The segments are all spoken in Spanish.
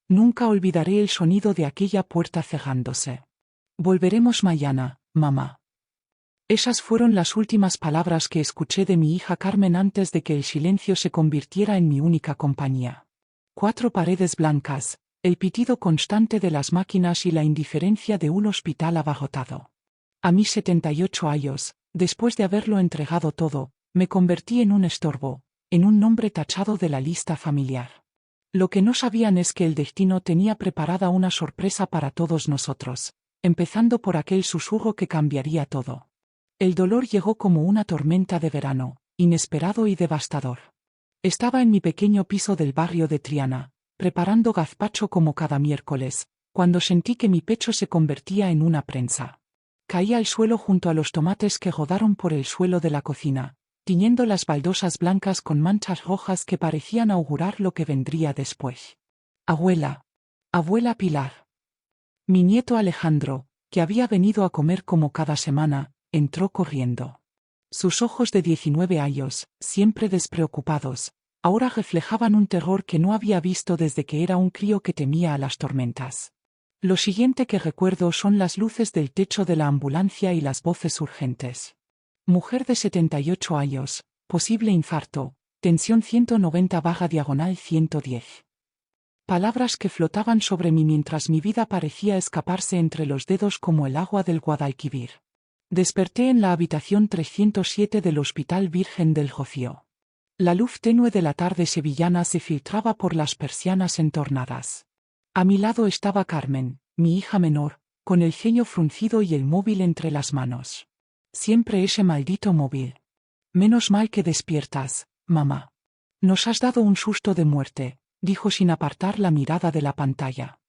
Nunca olvidaré el sonido de aquella puerta cerrándose. Volveremos mañana, mamá. Esas fueron las últimas palabras que escuché de mi hija Carmen antes de que el silencio se convirtiera en mi única compañía. 4 paredes blancas, el pitido constante de las máquinas y la indiferencia de un hospital abarrotado. A mis 78 años, después de haberlo entregado todo, me convertí en un estorbo, en un nombre tachado de la lista familiar. Lo que no sabían es que el destino tenía preparada una sorpresa para todos nosotros, empezando por aquel susurro que cambiaría todo. El dolor llegó como una tormenta de verano, inesperado y devastador. Estaba en mi pequeño piso del barrio de Triana, preparando gazpacho como cada miércoles, cuando sentí que mi pecho se convertía en una prensa. Caí al suelo junto a los tomates que rodaron por el suelo de la cocina, tiñendo las baldosas blancas con manchas rojas que parecían augurar lo que vendría después. Abuela. Abuela Pilar. Mi nieto Alejandro, que había venido a comer como cada semana, entró corriendo. Sus ojos de 19 años, siempre despreocupados, ahora reflejaban un terror que no había visto desde que era un crío que temía a las tormentas. Lo siguiente que recuerdo son las luces del techo de la ambulancia y las voces urgentes. Mujer de 78 años, posible infarto, tensión 190/110. Palabras que flotaban sobre mí mientras mi vida parecía escaparse entre los dedos como el agua del Guadalquivir. Desperté en la habitación 307 del Hospital Virgen del Rocío. La luz tenue de la tarde sevillana se filtraba por las persianas entornadas. A mi lado estaba Carmen, mi hija menor, con el ceño fruncido y el móvil entre las manos. Siempre ese maldito móvil. Menos mal que despiertas, mamá. Nos has dado un susto de muerte, dijo sin apartar la mirada de la pantalla.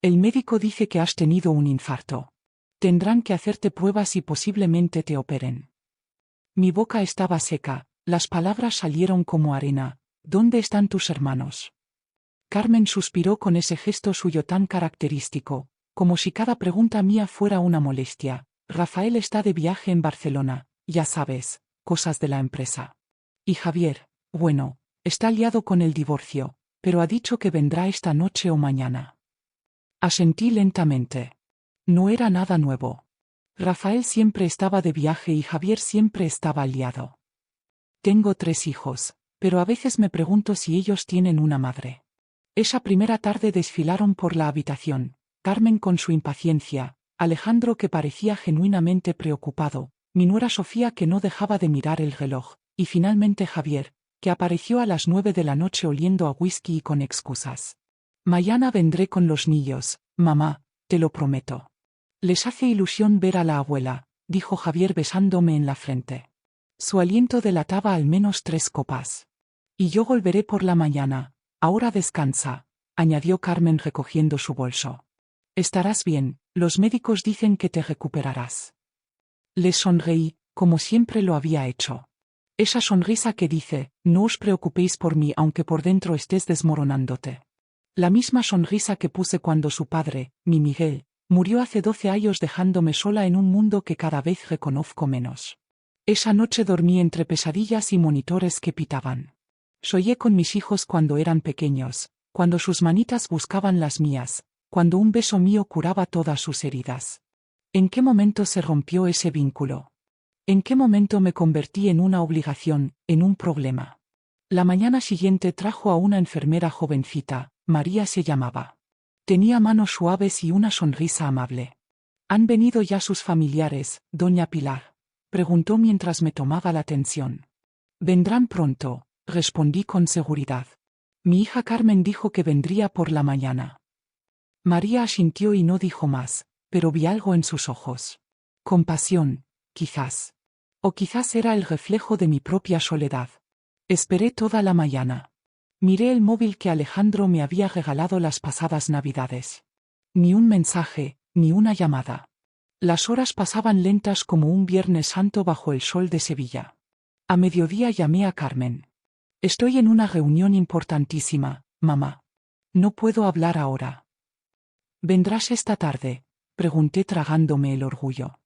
El médico dice que has tenido un infarto. Tendrán que hacerte pruebas y posiblemente te operen. Mi boca estaba seca, las palabras salieron como arena. ¿Dónde están tus hermanos? Carmen suspiró con ese gesto suyo tan característico, como si cada pregunta mía fuera una molestia. Rafael está de viaje en Barcelona, ya sabes, cosas de la empresa. Y Javier, bueno, está liado con el divorcio, pero ha dicho que vendrá esta noche o mañana. Asentí lentamente. No era nada nuevo. Rafael siempre estaba de viaje y Javier siempre estaba liado. Tengo 3 hijos, pero a veces me pregunto si ellos tienen una madre. Esa primera tarde desfilaron por la habitación, Carmen con su impaciencia, Alejandro que parecía genuinamente preocupado, mi nuera Sofía que no dejaba de mirar el reloj, y finalmente Javier, que apareció a las 9 de la noche oliendo a whisky y con excusas. Mañana vendré con los niños, mamá, te lo prometo. Les hace ilusión ver a la abuela, dijo Javier besándome en la frente. Su aliento delataba al menos 3 copas. Y yo volveré por la mañana, ahora descansa, añadió Carmen recogiendo su bolso. Estarás bien, los médicos dicen que te recuperarás. Les sonreí, como siempre lo había hecho. Esa sonrisa que dice, no os preocupéis por mí aunque por dentro estés desmoronándote. La misma sonrisa que puse cuando su padre, mi Miguel, murió hace 12 años dejándome sola en un mundo que cada vez reconozco menos. Esa noche dormí entre pesadillas y monitores que pitaban. Soñé con mis hijos cuando eran pequeños, cuando sus manitas buscaban las mías, cuando un beso mío curaba todas sus heridas. ¿En qué momento se rompió ese vínculo? ¿En qué momento me convertí en una obligación, en un problema? La mañana siguiente trajo a una enfermera jovencita, María se llamaba. Tenía manos suaves y una sonrisa amable. ¿Han venido ya sus familiares, doña Pilar?, preguntó mientras me tomaba la tensión. Vendrán pronto, respondí con seguridad. Mi hija Carmen dijo que vendría por la mañana. María asintió y no dijo más, pero vi algo en sus ojos. Compasión, quizás. O quizás era el reflejo de mi propia soledad. Esperé toda la mañana. Miré el móvil que Alejandro me había regalado las pasadas Navidades. Ni un mensaje, ni una llamada. Las horas pasaban lentas como un Viernes Santo bajo el sol de Sevilla. A mediodía llamé a Carmen. Estoy en una reunión importantísima, mamá. No puedo hablar ahora. ¿Vendrás esta tarde?, pregunté tragándome el orgullo.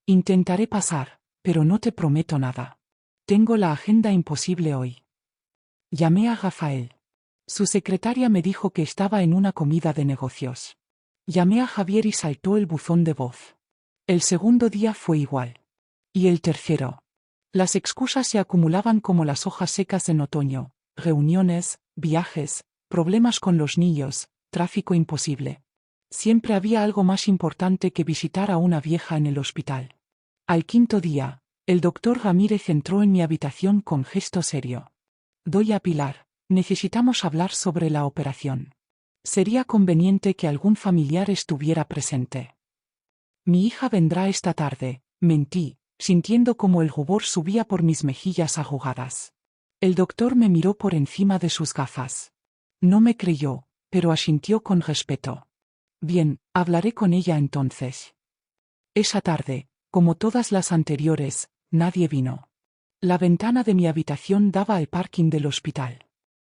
Intentaré pasar, pero no te prometo nada. Tengo la agenda imposible hoy. Llamé a Rafael. Su secretaria me dijo que estaba en una comida de negocios. Llamé a Javier y saltó el buzón de voz. El segundo día fue igual. Y el tercero. Las excusas se acumulaban como las hojas secas en otoño: reuniones, viajes, problemas con los niños, tráfico imposible. Siempre había algo más importante que visitar a una vieja en el hospital. Al quinto día, el doctor Ramírez entró en mi habitación con gesto serio. Doña Pilar, necesitamos hablar sobre la operación. Sería conveniente que algún familiar estuviera presente. Mi hija vendrá esta tarde, mentí, sintiendo como el rubor subía por mis mejillas arrugadas. El doctor me miró por encima de sus gafas. No me creyó, pero asintió con respeto. Bien, hablaré con ella entonces. Esa tarde, como todas las anteriores, nadie vino. La ventana de mi habitación daba al parking del hospital.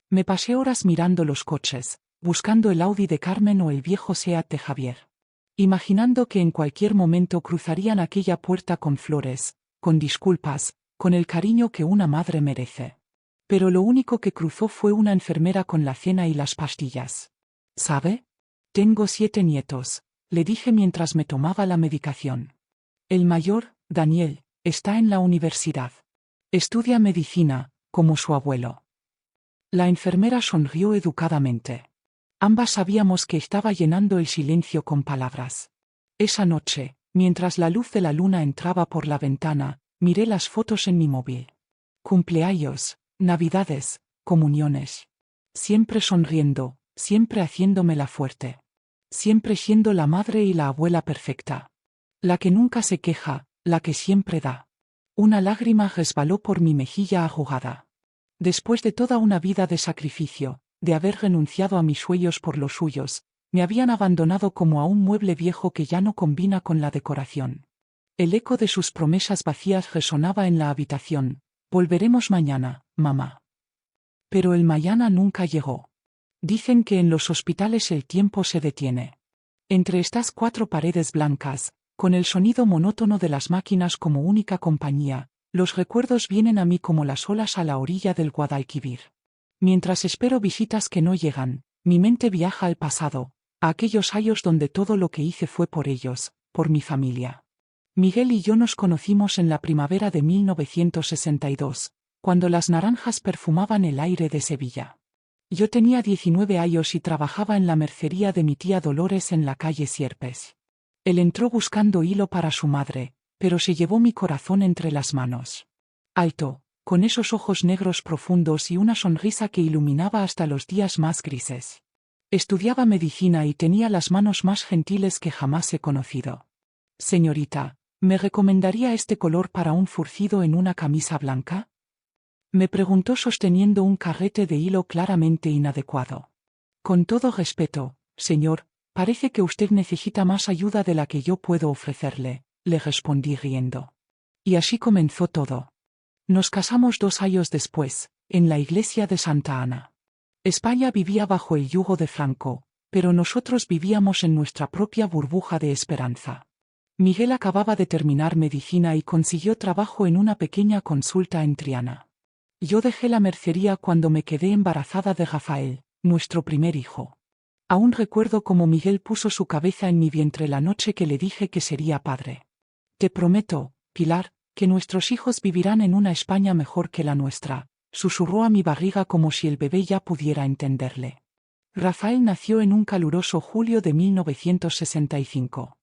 Me pasé horas mirando los coches, buscando el Audi de Carmen o el viejo Seat de Javier. Imaginando que en cualquier momento cruzarían aquella puerta con flores, con disculpas, con el cariño que una madre merece. Pero lo único que cruzó fue una enfermera con la cena y las pastillas. ¿Sabe? Tengo 7 nietos, le dije mientras me tomaba la medicación. El mayor, Daniel, está en la universidad. Estudia medicina, como su abuelo. La enfermera sonrió educadamente. Ambas sabíamos que estaba llenando el silencio con palabras. Esa noche, mientras la luz de la luna entraba por la ventana, miré las fotos en mi móvil. Cumpleaños, navidades, comuniones. Siempre sonriendo, siempre haciéndomela fuerte. Siempre siendo la madre y la abuela perfecta. La que nunca se queja, la que siempre da. Una lágrima resbaló por mi mejilla arrugada. Después de toda una vida de sacrificio, de haber renunciado a mis sueños por los suyos, me habían abandonado como a un mueble viejo que ya no combina con la decoración. El eco de sus promesas vacías resonaba en la habitación: volveremos mañana, mamá. Pero el mañana nunca llegó. Dicen que en los hospitales el tiempo se detiene. Entre estas 4 paredes blancas, con el sonido monótono de las máquinas como única compañía, los recuerdos vienen a mí como las olas a la orilla del Guadalquivir. Mientras espero visitas que no llegan, mi mente viaja al pasado, a aquellos años donde todo lo que hice fue por ellos, por mi familia. Miguel y yo nos conocimos en la primavera de 1962, cuando las naranjas perfumaban el aire de Sevilla. Yo tenía 19 años y trabajaba en la mercería de mi tía Dolores en la calle Sierpes. Él entró buscando hilo para su madre, pero se llevó mi corazón entre las manos. Alto, con esos ojos negros profundos y una sonrisa que iluminaba hasta los días más grises. Estudiaba medicina y tenía las manos más gentiles que jamás he conocido. Señorita, ¿me recomendaría este color para un zurcido en una camisa blanca? Me preguntó sosteniendo un carrete de hilo claramente inadecuado. Con todo respeto, señor, parece que usted necesita más ayuda de la que yo puedo ofrecerle, le respondí riendo. Y así comenzó todo. Nos casamos 2 años después, en la iglesia de Santa Ana. España vivía bajo el yugo de Franco, pero nosotros vivíamos en nuestra propia burbuja de esperanza. Miguel acababa de terminar medicina y consiguió trabajo en una pequeña consulta en Triana. Yo dejé la mercería cuando me quedé embarazada de Rafael, nuestro primer hijo. Aún recuerdo cómo Miguel puso su cabeza en mi vientre la noche que le dije que sería padre. Te prometo, Pilar, que nuestros hijos vivirán en una España mejor que la nuestra, susurró a mi barriga como si el bebé ya pudiera entenderle. Rafael nació en un caluroso julio de 1965.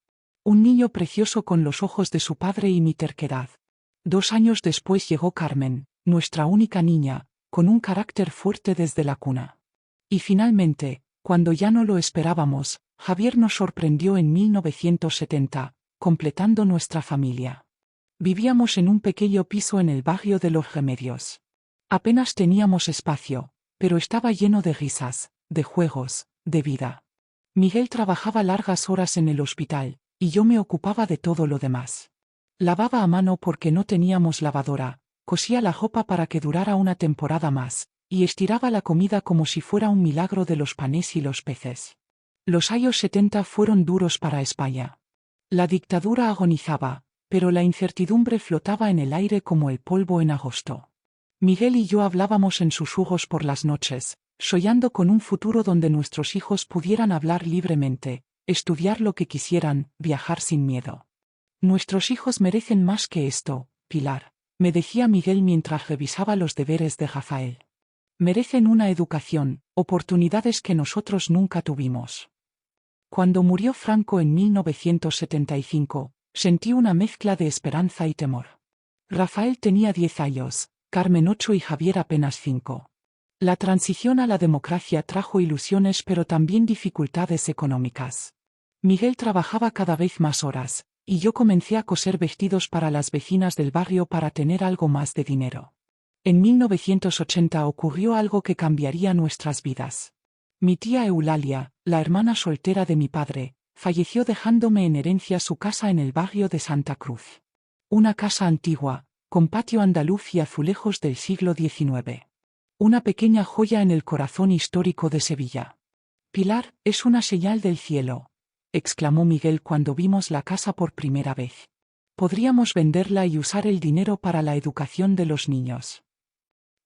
Un niño precioso con los ojos de su padre y mi terquedad. 2 años después llegó Carmen, nuestra única niña, con un carácter fuerte desde la cuna. Y finalmente, cuando ya no lo esperábamos, Javier nos sorprendió en 1970, completando nuestra familia. Vivíamos en un pequeño piso en el barrio de Los Remedios. Apenas teníamos espacio, pero estaba lleno de risas, de juegos, de vida. Miguel trabajaba largas horas en el hospital, y yo me ocupaba de todo lo demás. Lavaba a mano porque no teníamos lavadora, cosía la ropa para que durara una temporada más, y estiraba la comida como si fuera un milagro de los panes y los peces. Los años 70 fueron duros para España. La dictadura agonizaba, pero la incertidumbre flotaba en el aire como el polvo en agosto. Miguel y yo hablábamos en susurros por las noches, soñando con un futuro donde nuestros hijos pudieran hablar libremente, estudiar lo que quisieran, viajar sin miedo. Nuestros hijos merecen más que esto, Pilar, me decía Miguel mientras revisaba los deberes de Rafael. Merecen una educación, oportunidades que nosotros nunca tuvimos. Cuando murió Franco en 1975, sentí una mezcla de esperanza y temor. Rafael tenía 10 años, Carmen 8 y Javier apenas 5. La transición a la democracia trajo ilusiones pero también dificultades económicas. Miguel trabajaba cada vez más horas, y yo comencé a coser vestidos para las vecinas del barrio para tener algo más de dinero. En 1980 ocurrió algo que cambiaría nuestras vidas. Mi tía Eulalia, la hermana soltera de mi padre, falleció dejándome en herencia su casa en el barrio de Santa Cruz. Una casa antigua, con patio andaluz y azulejos del siglo XIX. Una pequeña joya en el corazón histórico de Sevilla. Pilar, es una señal del cielo, exclamó Miguel cuando vimos la casa por primera vez. Podríamos venderla y usar el dinero para la educación de los niños.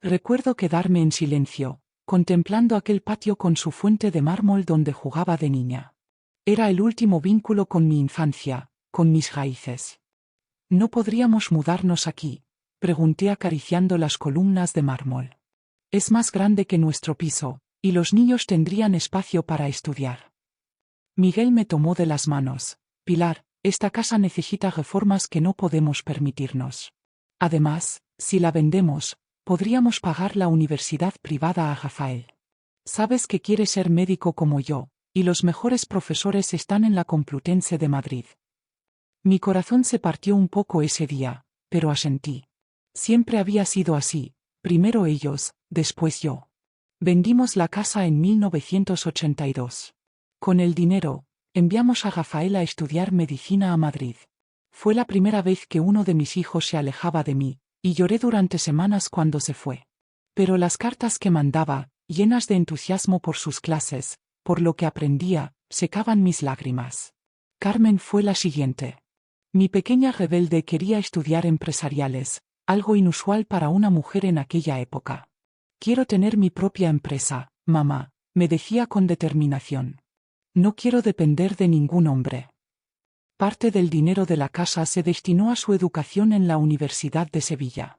Recuerdo quedarme en silencio, contemplando aquel patio con su fuente de mármol donde jugaba de niña. Era el último vínculo con mi infancia, con mis raíces. ¿No podríamos mudarnos aquí?, pregunté acariciando las columnas de mármol. Es más grande que nuestro piso, y los niños tendrían espacio para estudiar. Miguel me tomó de las manos. Pilar, esta casa necesita reformas que no podemos permitirnos. Además, si la vendemos, podríamos pagar la universidad privada a Rafael. Sabes que quiere ser médico como yo, y los mejores profesores están en la Complutense de Madrid. Mi corazón se partió un poco ese día, pero asentí. Siempre había sido así, primero ellos, después yo. Vendimos la casa en 1982. Con el dinero, enviamos a Rafael a estudiar medicina a Madrid. Fue la primera vez que uno de mis hijos se alejaba de mí, y lloré durante semanas cuando se fue. Pero las cartas que mandaba, llenas de entusiasmo por sus clases, por lo que aprendía, secaban mis lágrimas. Carmen fue la siguiente. Mi pequeña rebelde quería estudiar empresariales, algo inusual para una mujer en aquella época. Quiero tener mi propia empresa, mamá, me decía con determinación. No quiero depender de ningún hombre. Parte del dinero de la casa se destinó a su educación en la Universidad de Sevilla.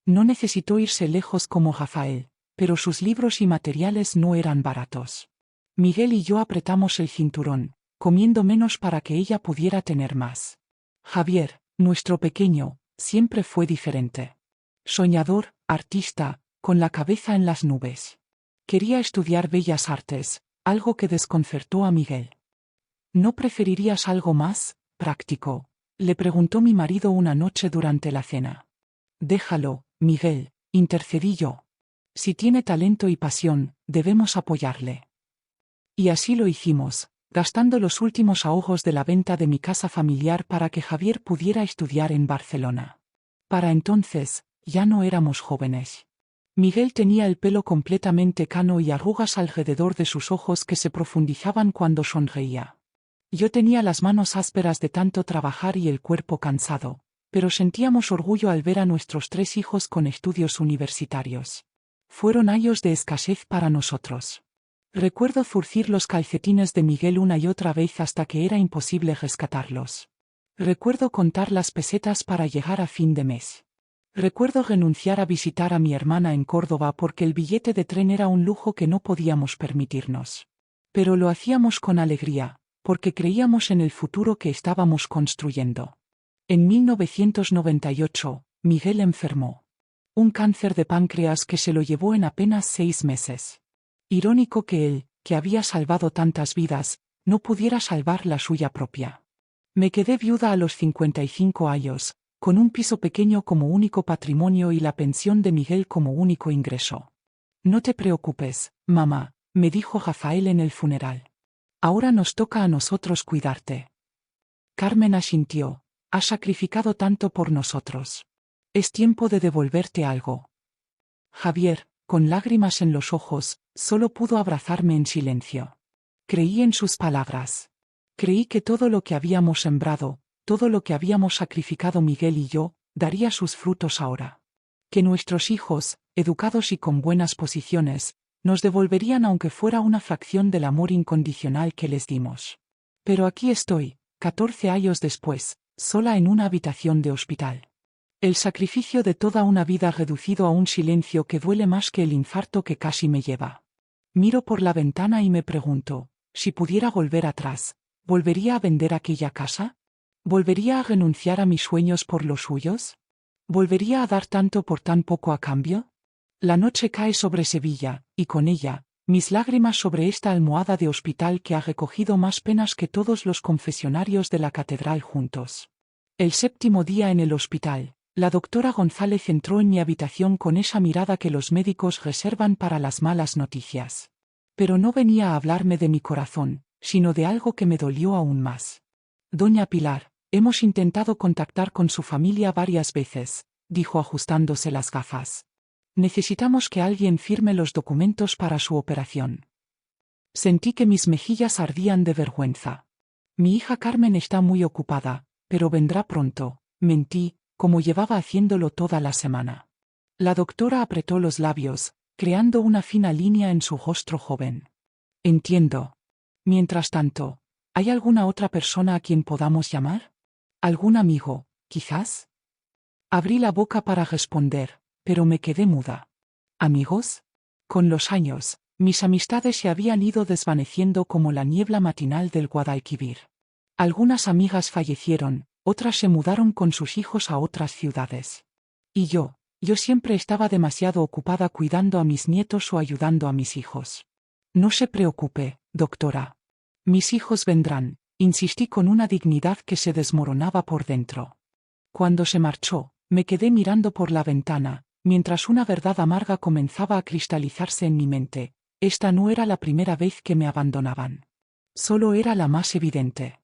No necesitó irse lejos como Rafael, pero sus libros y materiales no eran baratos. Miguel y yo apretamos el cinturón, comiendo menos para que ella pudiera tener más. Javier, nuestro pequeño, siempre fue diferente. Soñador, artista, con la cabeza en las nubes. Quería estudiar bellas artes, algo que desconcertó a Miguel. ¿No preferirías algo más práctico?, le preguntó mi marido una noche durante la cena. Déjalo, Miguel, intercedí yo. Si tiene talento y pasión, debemos apoyarle. Y así lo hicimos, gastando los últimos ahorros de la venta de mi casa familiar para que Javier pudiera estudiar en Barcelona. Para entonces, ya no éramos jóvenes. Miguel tenía el pelo completamente cano y arrugas alrededor de sus ojos que se profundizaban cuando sonreía. Yo tenía las manos ásperas de tanto trabajar y el cuerpo cansado, pero sentíamos orgullo al ver a nuestros 3 hijos con estudios universitarios. Fueron años de escasez para nosotros. Recuerdo zurcir los calcetines de Miguel una y otra vez hasta que era imposible rescatarlos. Recuerdo contar las pesetas para llegar a fin de mes. Recuerdo renunciar a visitar a mi hermana en Córdoba porque el billete de tren era un lujo que no podíamos permitirnos. Pero lo hacíamos con alegría, porque creíamos en el futuro que estábamos construyendo. En 1998, Miguel enfermó. Un cáncer de páncreas que se lo llevó en apenas 6 meses. Irónico que él, que había salvado tantas vidas, no pudiera salvar la suya propia. Me quedé viuda a los 55 años, con un piso pequeño como único patrimonio y la pensión de Miguel como único ingreso. No te preocupes, mamá, me dijo Rafael en el funeral. Ahora nos toca a nosotros cuidarte. Carmen asintió. Has sacrificado tanto por nosotros. Es tiempo de devolverte algo. Javier, con lágrimas en los ojos, solo pudo abrazarme en silencio. Creí en sus palabras. Creí que todo lo que habíamos sembrado, todo lo que habíamos sacrificado Miguel y yo, daría sus frutos ahora. Que nuestros hijos, educados y con buenas posiciones, Nos devolverían aunque fuera una fracción del amor incondicional que les dimos. Pero aquí estoy, 14 años después, sola en una habitación de hospital. El sacrificio de toda una vida reducido a un silencio que duele más que el infarto que casi me lleva. Miro por la ventana y me pregunto, si pudiera volver atrás, ¿volvería a vender aquella casa? ¿Volvería a renunciar a mis sueños por los suyos? ¿Volvería a dar tanto por tan poco a cambio? La noche cae sobre Sevilla, y con ella, mis lágrimas sobre esta almohada de hospital que ha recogido más penas que todos los confesionarios de la catedral juntos. El 7º día en el hospital, la doctora González entró en mi habitación con esa mirada que los médicos reservan para las malas noticias. Pero no venía a hablarme de mi corazón, sino de algo que me dolió aún más. Doña Pilar, hemos intentado contactar con su familia varias veces, dijo ajustándose las gafas. Necesitamos que alguien firme los documentos para su operación. Sentí que mis mejillas ardían de vergüenza. Mi hija Carmen está muy ocupada, pero vendrá pronto, mentí, como llevaba haciéndolo toda la semana. La doctora apretó los labios, creando una fina línea en su rostro joven. Entiendo. Mientras tanto, ¿hay alguna otra persona a quien podamos llamar? ¿Algún amigo, quizás? Abrí la boca para responder, pero me quedé muda. ¿Amigos? Con los años, mis amistades se habían ido desvaneciendo como la niebla matinal del Guadalquivir. Algunas amigas fallecieron, otras se mudaron con sus hijos a otras ciudades. Y yo siempre estaba demasiado ocupada cuidando a mis nietos o ayudando a mis hijos. No se preocupe, doctora. Mis hijos vendrán, insistí con una dignidad que se desmoronaba por dentro. Cuando se marchó, me quedé mirando por la ventana, mientras una verdad amarga comenzaba a cristalizarse en mi mente. Esta no era la primera vez que me abandonaban. Solo era la más evidente.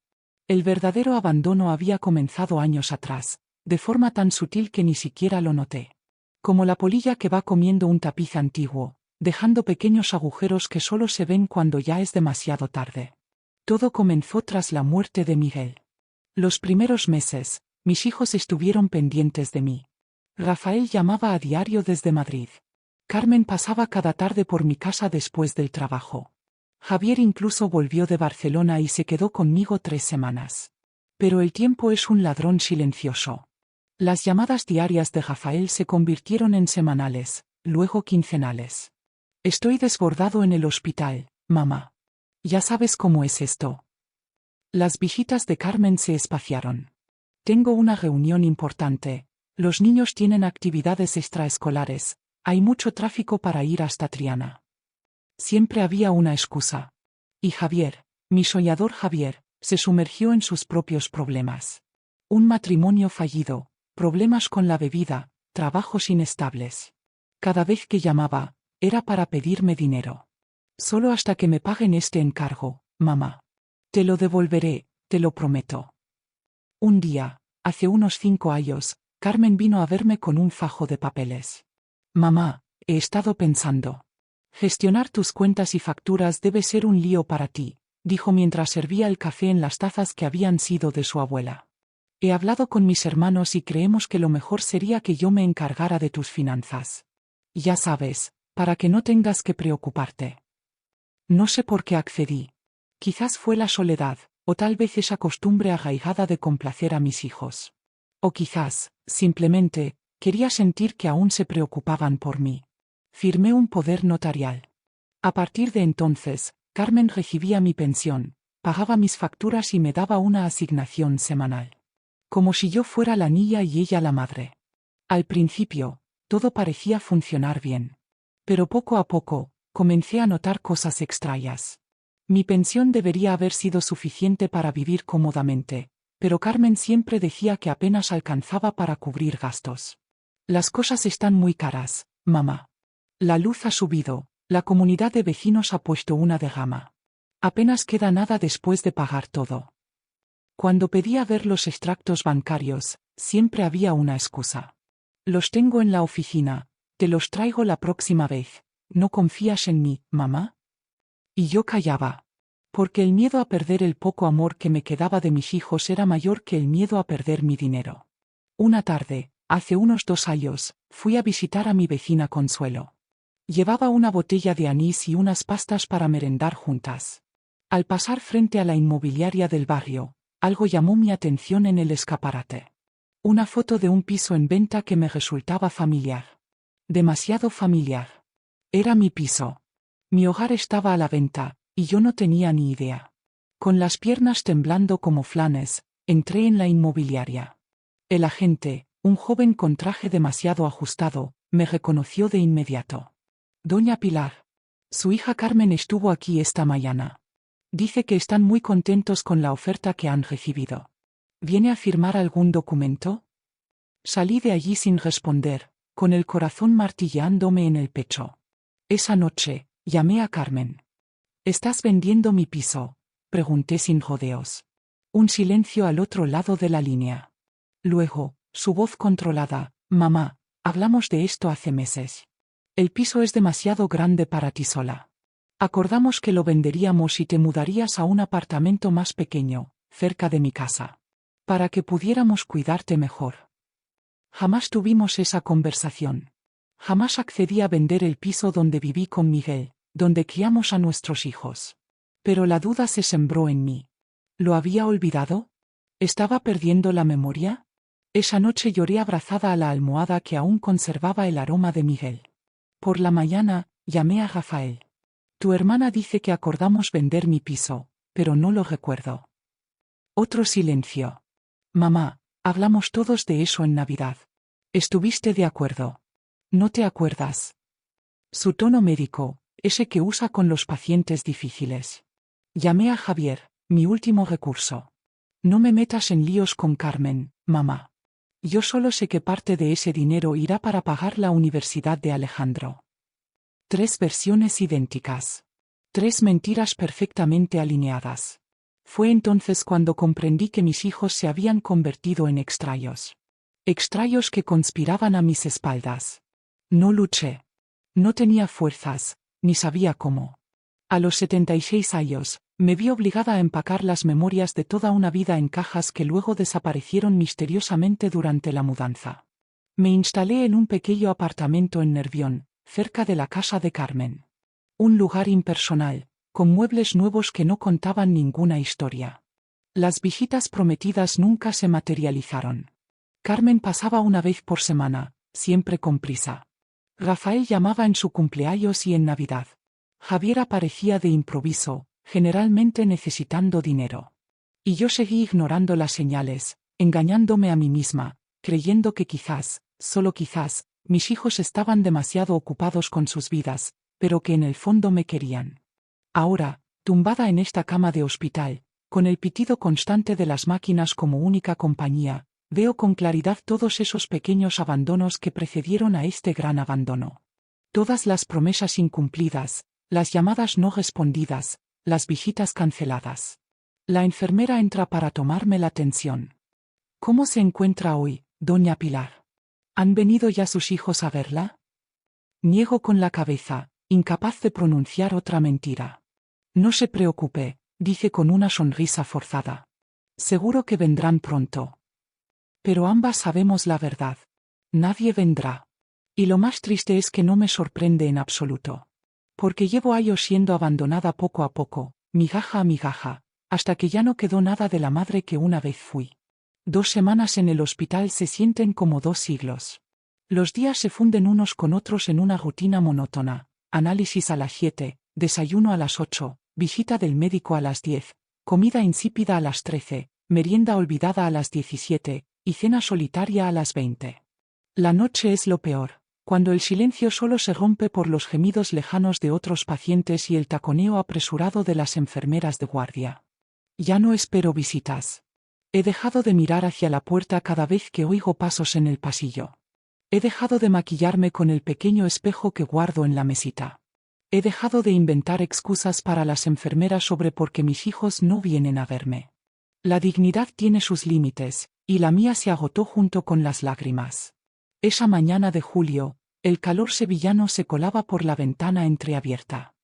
El verdadero abandono había comenzado años atrás, de forma tan sutil que ni siquiera lo noté. Como la polilla que va comiendo un tapiz antiguo, dejando pequeños agujeros que solo se ven cuando ya es demasiado tarde. Todo comenzó tras la muerte de Miguel. Los primeros meses, mis hijos estuvieron pendientes de mí. Rafael llamaba a diario desde Madrid. Carmen pasaba cada tarde por mi casa después del trabajo. Javier incluso volvió de Barcelona y se quedó conmigo 3 semanas. Pero el tiempo es un ladrón silencioso. Las llamadas diarias de Rafael se convirtieron en semanales, luego quincenales. Estoy desbordado en el hospital, mamá. Ya sabes cómo es esto. Las visitas de Carmen se espaciaron. Tengo una reunión importante. Los niños tienen actividades extraescolares. Hay mucho tráfico para ir hasta Triana. Siempre había una excusa. Y Javier, mi soñador Javier, se sumergió en sus propios problemas. Un matrimonio fallido, problemas con la bebida, trabajos inestables. Cada vez que llamaba, era para pedirme dinero. Solo hasta que me paguen este encargo, mamá. Te lo devolveré, te lo prometo. Un día, hace unos 5 años, Carmen vino a verme con un fajo de papeles. Mamá, he estado pensando. Gestionar tus cuentas y facturas debe ser un lío para ti, dijo mientras servía el café en las tazas que habían sido de su abuela. He hablado con mis hermanos y creemos que lo mejor sería que yo me encargara de tus finanzas. Ya sabes, para que no tengas que preocuparte. No sé por qué accedí. Quizás fue la soledad, o tal vez esa costumbre arraigada de complacer a mis hijos. O quizás, simplemente, quería sentir que aún se preocupaban por mí. Firmé un poder notarial. A partir de entonces, Carmen recibía mi pensión, pagaba mis facturas y me daba una asignación semanal. Como si yo fuera la niña y ella la madre. Al principio, todo parecía funcionar bien. Pero poco a poco, comencé a notar cosas extrañas. Mi pensión debería haber sido suficiente para vivir cómodamente, pero Carmen siempre decía que apenas alcanzaba para cubrir gastos. Las cosas están muy caras, mamá. La luz ha subido, la comunidad de vecinos ha puesto una de gama. Apenas queda nada después de pagar todo. Cuando pedía ver los extractos bancarios, siempre había una excusa. Los tengo en la oficina, te los traigo la próxima vez. ¿No confías en mí, mamá? Y yo callaba. Porque el miedo a perder el poco amor que me quedaba de mis hijos era mayor que el miedo a perder mi dinero. Una tarde, hace unos 2 años, fui a visitar a mi vecina Consuelo. Llevaba una botella de anís y unas pastas para merendar juntas. Al pasar frente a la inmobiliaria del barrio, algo llamó mi atención en el escaparate. Una foto de un piso en venta que me resultaba familiar. Demasiado familiar. Era mi piso. Mi hogar estaba a la venta, y yo no tenía ni idea. Con las piernas temblando como flanes, entré en la inmobiliaria. El agente, un joven con traje demasiado ajustado, me reconoció de inmediato. Doña Pilar. Su hija Carmen estuvo aquí esta mañana. Dice que están muy contentos con la oferta que han recibido. ¿Viene a firmar algún documento? Salí de allí sin responder, con el corazón martilleándome en el pecho. Esa noche, llamé a Carmen. ¿Estás vendiendo mi piso?, pregunté sin rodeos. Un silencio al otro lado de la línea. Luego, su voz controlada: mamá, hablamos de esto hace meses. El piso es demasiado grande para ti sola. Acordamos que lo venderíamos y te mudarías a un apartamento más pequeño, cerca de mi casa. Para que pudiéramos cuidarte mejor. Jamás tuvimos esa conversación. Jamás accedí a vender el piso donde viví con Miguel, donde criamos a nuestros hijos. Pero la duda se sembró en mí. ¿Lo había olvidado? ¿Estaba perdiendo la memoria? Esa noche lloré abrazada a la almohada que aún conservaba el aroma de Miguel. Por la mañana, llamé a Rafael. Tu hermana dice que acordamos vender mi piso, pero no lo recuerdo. Otro silencio. Mamá, hablamos todos de eso en Navidad. ¿Estuviste de acuerdo? ¿No te acuerdas? Su tono médico, ese que usa con los pacientes difíciles. Llamé a Javier, mi último recurso. No me metas en líos con Carmen, mamá. Yo solo sé que parte de ese dinero irá para pagar la universidad de Alejandro. 3 versiones idénticas. 3 mentiras perfectamente alineadas. Fue entonces cuando comprendí que mis hijos se habían convertido en extraños. Extraños que conspiraban a mis espaldas. No luché. No tenía fuerzas, ni sabía cómo. A los 76 años, me vi obligada a empacar las memorias de toda una vida en cajas que luego desaparecieron misteriosamente durante la mudanza. Me instalé en un pequeño apartamento en Nervión, cerca de la casa de Carmen. Un lugar impersonal, con muebles nuevos que no contaban ninguna historia. Las visitas prometidas nunca se materializaron. Carmen pasaba una vez por semana, siempre con prisa. Rafael llamaba en su cumpleaños y en Navidad. Javier aparecía de improviso, generalmente necesitando dinero. Y yo seguí ignorando las señales, engañándome a mí misma, creyendo que quizás, solo quizás, mis hijos estaban demasiado ocupados con sus vidas, pero que en el fondo me querían. Ahora, tumbada en esta cama de hospital, con el pitido constante de las máquinas como única compañía, veo con claridad todos esos pequeños abandonos que precedieron a este gran abandono. Todas las promesas incumplidas, las llamadas no respondidas, las visitas canceladas. La enfermera entra para tomarme la tensión. ¿Cómo se encuentra hoy, doña Pilar? ¿Han venido ya sus hijos a verla? Niego con la cabeza, incapaz de pronunciar otra mentira. No se preocupe, dice con una sonrisa forzada. Seguro que vendrán pronto. Pero ambas sabemos la verdad. Nadie vendrá. Y lo más triste es que no me sorprende en absoluto. Porque llevo años siendo abandonada poco a poco, migaja a migaja, hasta que ya no quedó nada de la madre que una vez fui. 2 semanas en el hospital se sienten como 2 siglos. Los días se funden unos con otros en una rutina monótona: análisis a las 7, desayuno a las 8, visita del médico a las 10, comida insípida a las 13, merienda olvidada a las 17, y cena solitaria a las 20. La noche es lo peor, cuando el silencio solo se rompe por los gemidos lejanos de otros pacientes y el taconeo apresurado de las enfermeras de guardia. Ya no espero visitas. He dejado de mirar hacia la puerta cada vez que oigo pasos en el pasillo. He dejado de maquillarme con el pequeño espejo que guardo en la mesita. He dejado de inventar excusas para las enfermeras sobre por qué mis hijos no vienen a verme. La dignidad tiene sus límites, y la mía se agotó junto con las lágrimas. Esa mañana de julio, el calor sevillano se colaba por la ventana entreabierta.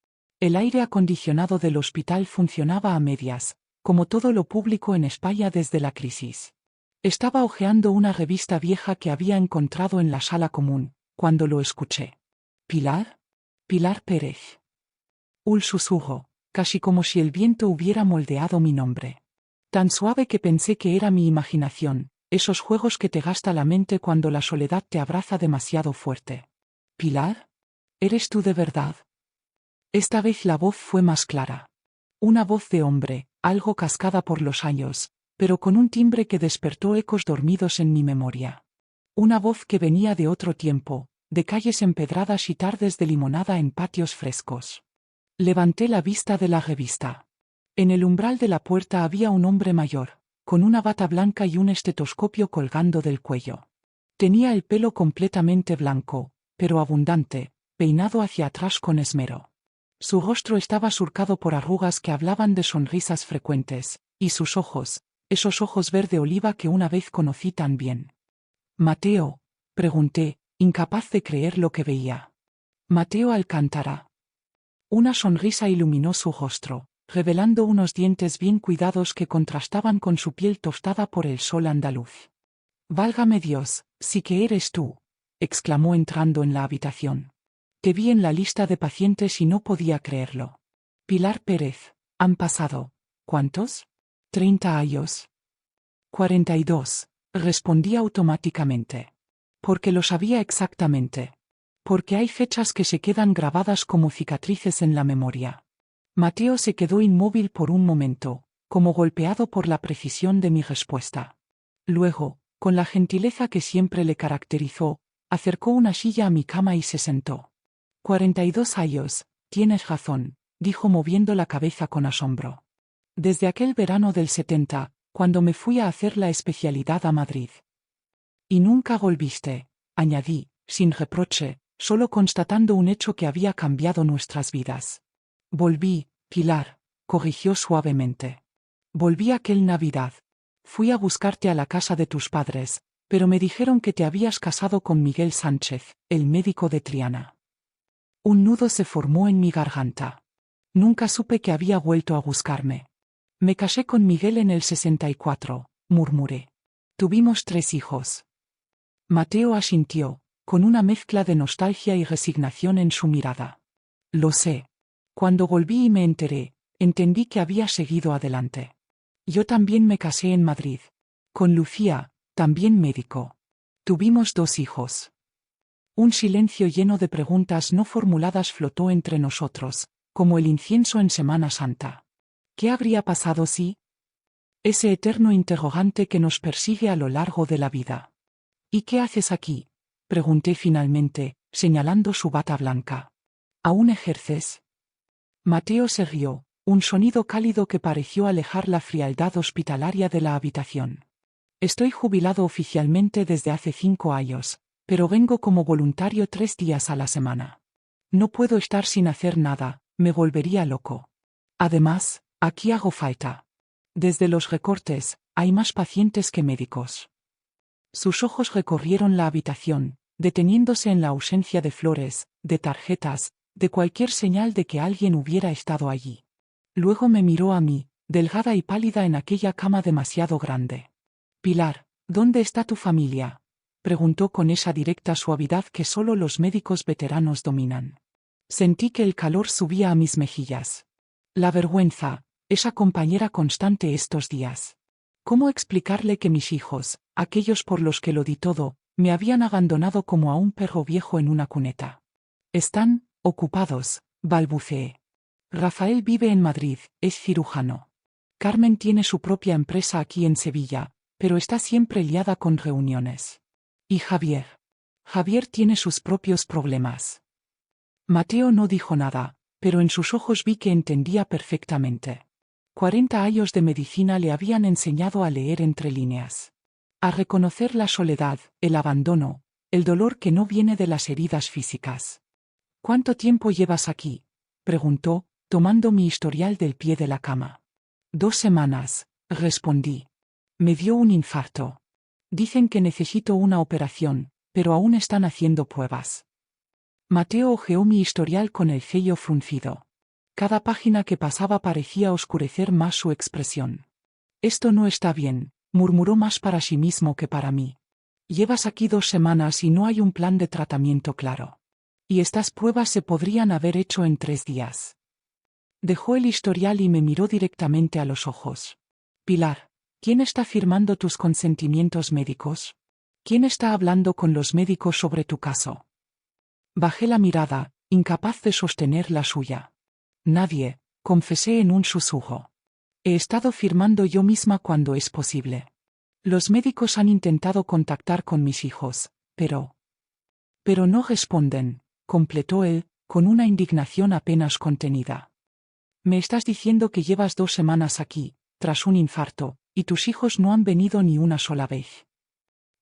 El aire acondicionado del hospital funcionaba a medias, como todo lo público en España desde la crisis. Estaba hojeando una revista vieja que había encontrado en la sala común, cuando lo escuché. ¿Pilar? Pilar Pérez. Un susurro, casi como si el viento hubiera moldeado mi nombre. Tan suave que pensé que era mi imaginación, esos juegos que te gasta la mente cuando la soledad te abraza demasiado fuerte. ¿Pilar? ¿Eres tú de verdad? Esta vez la voz fue más clara. Una voz de hombre, algo cascada por los años, pero con un timbre que despertó ecos dormidos en mi memoria. Una voz que venía de otro tiempo, de calles empedradas y tardes de limonada en patios frescos. Levanté la vista de la revista. En el umbral de la puerta había un hombre mayor, con una bata blanca y un estetoscopio colgando del cuello. Tenía el pelo completamente blanco, pero abundante, peinado hacia atrás con esmero. Su rostro estaba surcado por arrugas que hablaban de sonrisas frecuentes, y sus ojos, esos ojos verde oliva que una vez conocí tan bien. «Mateo», pregunté, incapaz de creer lo que veía. «Mateo Alcántara». Una sonrisa iluminó su rostro, revelando unos dientes bien cuidados que contrastaban con su piel tostada por el sol andaluz. «Válgame Dios, sí que eres tú», exclamó entrando en la habitación. Te vi en la lista de pacientes y no podía creerlo. Pilar Pérez, han pasado, ¿cuántos? 30 años. 42, respondí automáticamente. Porque lo sabía exactamente. Porque hay fechas que se quedan grabadas como cicatrices en la memoria. Mateo se quedó inmóvil por un momento, como golpeado por la precisión de mi respuesta. Luego, con la gentileza que siempre le caracterizó, acercó una silla a mi cama y se sentó. 42 años, tienes razón, dijo moviendo la cabeza con asombro. Desde aquel verano del 70, cuando me fui a hacer la especialidad a Madrid. Y nunca volviste, añadí, sin reproche, solo constatando un hecho que había cambiado nuestras vidas. Volví, Pilar, corrigió suavemente. Volví aquel Navidad. Fui a buscarte a la casa de tus padres, pero me dijeron que te habías casado con Miguel Sánchez, el médico de Triana. Un nudo se formó en mi garganta. Nunca supe que había vuelto a buscarme. Me casé con Miguel en el 64, murmuré. Tuvimos 3 hijos. Mateo asintió, con una mezcla de nostalgia y resignación en su mirada. Lo sé. Cuando volví y me enteré, entendí que había seguido adelante. Yo también me casé en Madrid. Con Lucía, también médico. Tuvimos 2 hijos. Un silencio lleno de preguntas no formuladas flotó entre nosotros, como el incienso en Semana Santa. ¿Qué habría pasado si? Ese eterno interrogante que nos persigue a lo largo de la vida. ¿Y qué haces aquí? Pregunté finalmente, señalando su bata blanca. ¿Aún ejerces? Mateo se rió, un sonido cálido que pareció alejar la frialdad hospitalaria de la habitación. Estoy jubilado oficialmente desde hace 5 años. Pero vengo como voluntario 3 días a la semana. No puedo estar sin hacer nada, me volvería loco. Además, aquí hago falta. Desde los recortes, hay más pacientes que médicos. Sus ojos recorrieron la habitación, deteniéndose en la ausencia de flores, de tarjetas, de cualquier señal de que alguien hubiera estado allí. Luego me miró a mí, delgada y pálida en aquella cama demasiado grande. Pilar, ¿dónde está tu familia?, preguntó con esa directa suavidad que solo los médicos veteranos dominan. Sentí que el calor subía a mis mejillas. La vergüenza, esa compañera constante estos días. ¿Cómo explicarle que mis hijos, aquellos por los que lo di todo, me habían abandonado como a un perro viejo en una cuneta? Están ocupados, balbuceé. Rafael vive en Madrid, es cirujano. Carmen tiene su propia empresa aquí en Sevilla, pero está siempre liada con reuniones. ¿Y Javier? Javier tiene sus propios problemas. Mateo no dijo nada, pero en sus ojos vi que entendía perfectamente. 40 años de medicina le habían enseñado a leer entre líneas. A reconocer la soledad, el abandono, el dolor que no viene de las heridas físicas. ¿Cuánto tiempo llevas aquí?, preguntó, tomando mi historial del pie de la cama. 2 semanas, respondí. Me dio un infarto. Dicen que necesito una operación, pero aún están haciendo pruebas. Mateo hojeó mi historial con el ceño fruncido. Cada página que pasaba parecía oscurecer más su expresión. Esto no está bien, murmuró más para sí mismo que para mí. Llevas aquí 2 semanas y no hay un plan de tratamiento claro. Y estas pruebas se podrían haber hecho en 3 días. Dejó el historial y me miró directamente a los ojos. Pilar, ¿quién está firmando tus consentimientos médicos? ¿Quién está hablando con los médicos sobre tu caso? Bajé la mirada, incapaz de sostener la suya. Nadie, confesé en un susurro. He estado firmando yo misma cuando es posible. Los médicos han intentado contactar con mis hijos, pero no responden, completó él, con una indignación apenas contenida. Me estás diciendo que llevas 2 semanas aquí, tras un infarto, y tus hijos no han venido ni una sola vez.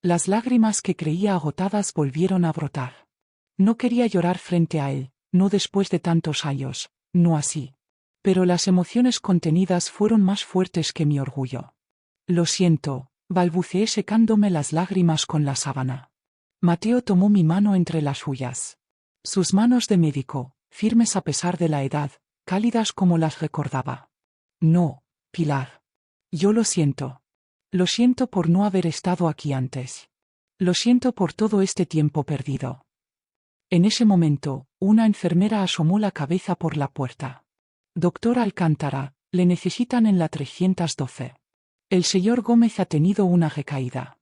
Las lágrimas que creía agotadas volvieron a brotar. No quería llorar frente a él, no después de tantos años, no así. Pero las emociones contenidas fueron más fuertes que mi orgullo. Lo siento, balbuceé secándome las lágrimas con la sábana. Mateo tomó mi mano entre las suyas. Sus manos de médico, firmes a pesar de la edad, cálidas como las recordaba. No, Pilar. Yo lo siento. Lo siento por no haber estado aquí antes. Lo siento por todo este tiempo perdido. En ese momento, una enfermera asomó la cabeza por la puerta. Doctor Alcántara, le necesitan en la 312. El señor Gómez ha tenido una recaída.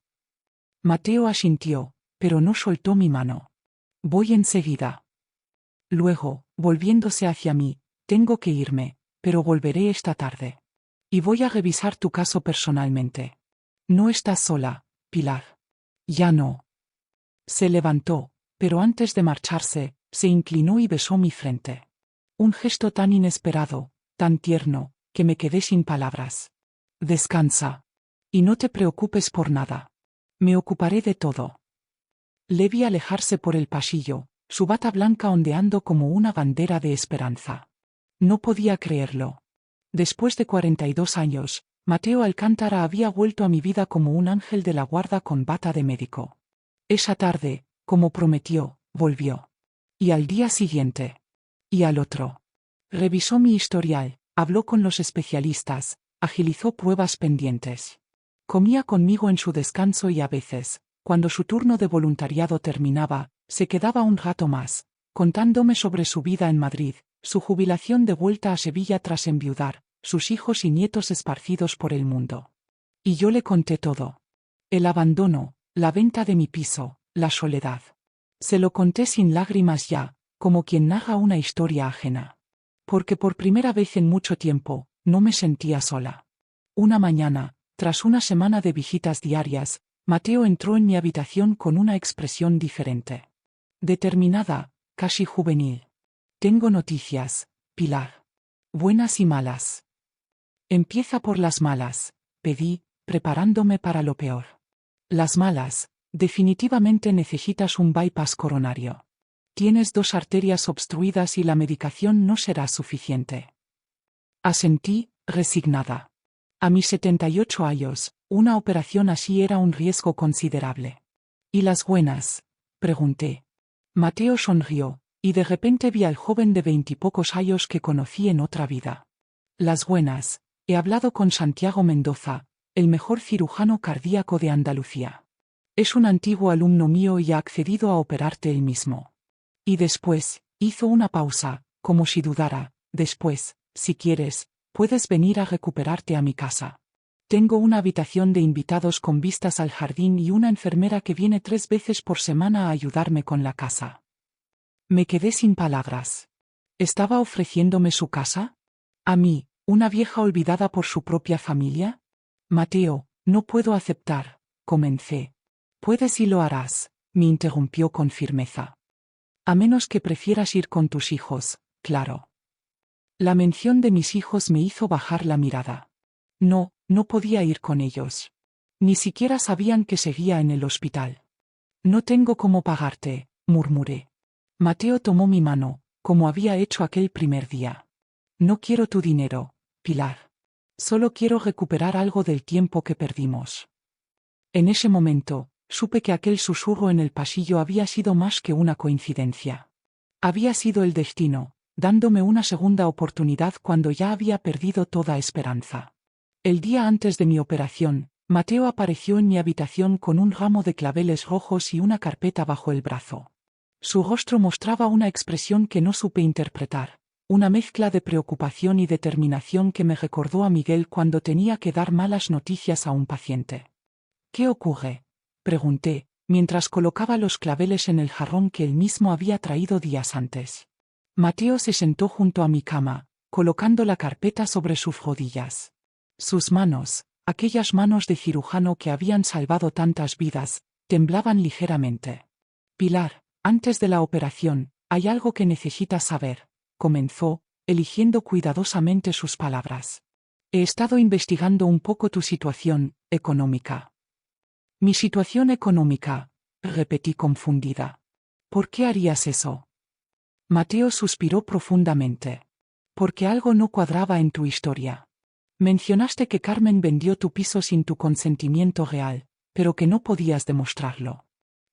Mateo asintió, pero no soltó mi mano. Voy enseguida. Luego, volviéndose hacia mí, tengo que irme, pero volveré esta tarde. Y voy a revisar tu caso personalmente. No estás sola, Pilar. Ya no. Se levantó, pero antes de marcharse, se inclinó y besó mi frente. Un gesto tan inesperado, tan tierno, que me quedé sin palabras. Descansa. Y no te preocupes por nada. Me ocuparé de todo. Le vi alejarse por el pasillo, su bata blanca ondeando como una bandera de esperanza. No podía creerlo. Después de 42 años, Mateo Alcántara había vuelto a mi vida como un ángel de la guarda con bata de médico. Esa tarde, como prometió, volvió. Y al día siguiente. Y al otro. Revisó mi historial, habló con los especialistas, agilizó pruebas pendientes. Comía conmigo en su descanso y a veces, cuando su turno de voluntariado terminaba, se quedaba un rato más, contándome sobre su vida en Madrid, su jubilación de vuelta a Sevilla tras enviudar, sus hijos y nietos esparcidos por el mundo. Y yo le conté todo. El abandono, la venta de mi piso, la soledad. Se lo conté sin lágrimas ya, como quien narra una historia ajena. Porque por primera vez en mucho tiempo, no me sentía sola. Una mañana, tras una semana de visitas diarias, Mateo entró en mi habitación con una expresión diferente. Determinada, casi juvenil. Tengo noticias, Pilar. Buenas y malas. Empieza por las malas, pedí, preparándome para lo peor. Las malas, definitivamente necesitas un bypass coronario. Tienes 2 arterias obstruidas y la medicación no será suficiente. Asentí, resignada. A mis 78 años, una operación así era un riesgo considerable. ¿Y las buenas?, pregunté. Mateo sonrió, y de repente vi al joven de 20 y pocos años que conocí en otra vida. Las buenas, he hablado con Santiago Mendoza, el mejor cirujano cardíaco de Andalucía. Es un antiguo alumno mío y ha accedido a operarte él mismo. Y después, hizo una pausa, como si dudara, después, si quieres, puedes venir a recuperarte a mi casa. Tengo una habitación de invitados con vistas al jardín y una enfermera que viene 3 veces por semana a ayudarme con la casa. Me quedé sin palabras. ¿Estaba ofreciéndome su casa? ¿A mí, una vieja olvidada por su propia familia? Mateo, no puedo aceptar, comencé. Puedes y lo harás, me interrumpió con firmeza. A menos que prefieras ir con tus hijos, claro. La mención de mis hijos me hizo bajar la mirada. No, no podía ir con ellos. Ni siquiera sabían que seguía en el hospital. No tengo cómo pagarte, murmuré. Mateo tomó mi mano, como había hecho aquel primer día. No quiero tu dinero, Pilar. Solo quiero recuperar algo del tiempo que perdimos. En ese momento, supe que aquel susurro en el pasillo había sido más que una coincidencia. Había sido el destino, dándome una segunda oportunidad cuando ya había perdido toda esperanza. El día antes de mi operación, Mateo apareció en mi habitación con un ramo de claveles rojos y una carpeta bajo el brazo. Su rostro mostraba una expresión que no supe interpretar, una mezcla de preocupación y determinación que me recordó a Miguel cuando tenía que dar malas noticias a un paciente. ¿Qué ocurre?, pregunté, mientras colocaba los claveles en el jarrón que él mismo había traído días antes. Mateo se sentó junto a mi cama, colocando la carpeta sobre sus rodillas. Sus manos, aquellas manos de cirujano que habían salvado tantas vidas, temblaban ligeramente. Pilar, antes de la operación, hay algo que necesitas saber, comenzó, eligiendo cuidadosamente sus palabras. He estado investigando un poco tu situación económica. Mi situación económica, repetí confundida. ¿Por qué harías eso? Mateo suspiró profundamente. Porque algo no cuadraba en tu historia. Mencionaste que Carmen vendió tu piso sin tu consentimiento real, pero que no podías demostrarlo.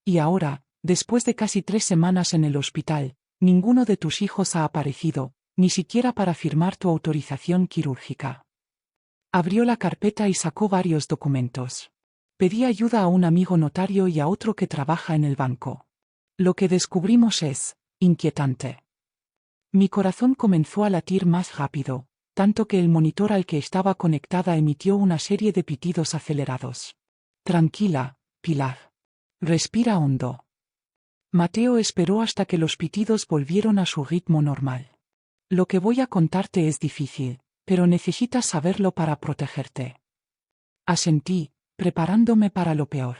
Y ahora, después de casi 3 semanas en el hospital, ninguno de tus hijos ha aparecido, ni siquiera para firmar tu autorización quirúrgica. Abrió la carpeta y sacó varios documentos. Pedí ayuda a un amigo notario y a otro que trabaja en el banco. Lo que descubrimos es inquietante. Mi corazón comenzó a latir más rápido, tanto que el monitor al que estaba conectada emitió una serie de pitidos acelerados. Tranquila, Pilar. Respira hondo. Mateo esperó hasta que los pitidos volvieron a su ritmo normal. Lo que voy a contarte es difícil, pero necesitas saberlo para protegerte. Asentí, preparándome para lo peor.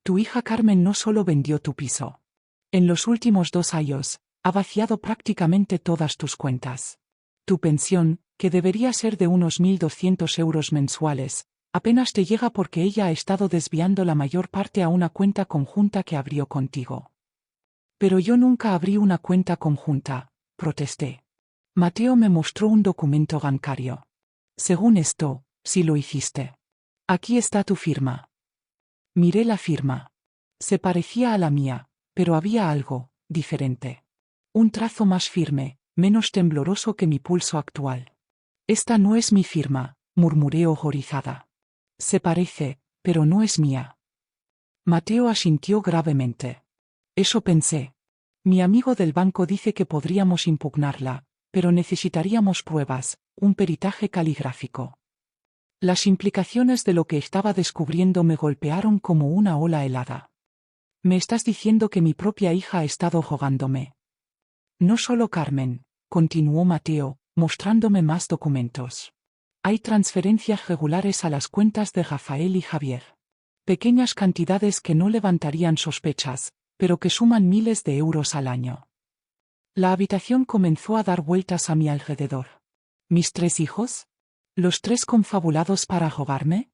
Tu hija Carmen no solo vendió tu piso. En los últimos 2 años, ha vaciado prácticamente todas tus cuentas. Tu pensión, que debería ser de unos 1.200 euros mensuales, apenas te llega porque ella ha estado desviando la mayor parte a una cuenta conjunta que abrió contigo. Pero yo nunca abrí una cuenta conjunta, protesté. Mateo me mostró un documento bancario. Según esto, sí lo hiciste. Aquí está tu firma. Miré la firma. Se parecía a la mía, pero había algo diferente. Un trazo más firme, menos tembloroso que mi pulso actual. Esta no es mi firma, murmuré horrorizada. Se parece, pero no es mía. Mateo asintió gravemente. Eso pensé. Mi amigo del banco dice que podríamos impugnarla, pero necesitaríamos pruebas, un peritaje caligráfico. Las implicaciones de lo que estaba descubriendo me golpearon como una ola helada. Me estás diciendo que mi propia hija ha estado rogándome. No solo Carmen, continuó Mateo, mostrándome más documentos. Hay transferencias regulares a las cuentas de Rafael y Javier. Pequeñas cantidades que no levantarían sospechas, pero que suman miles de euros al año. La habitación comenzó a dar vueltas a mi alrededor. ¿Mis 3 hijos? ¿Los 3 confabulados para robarme?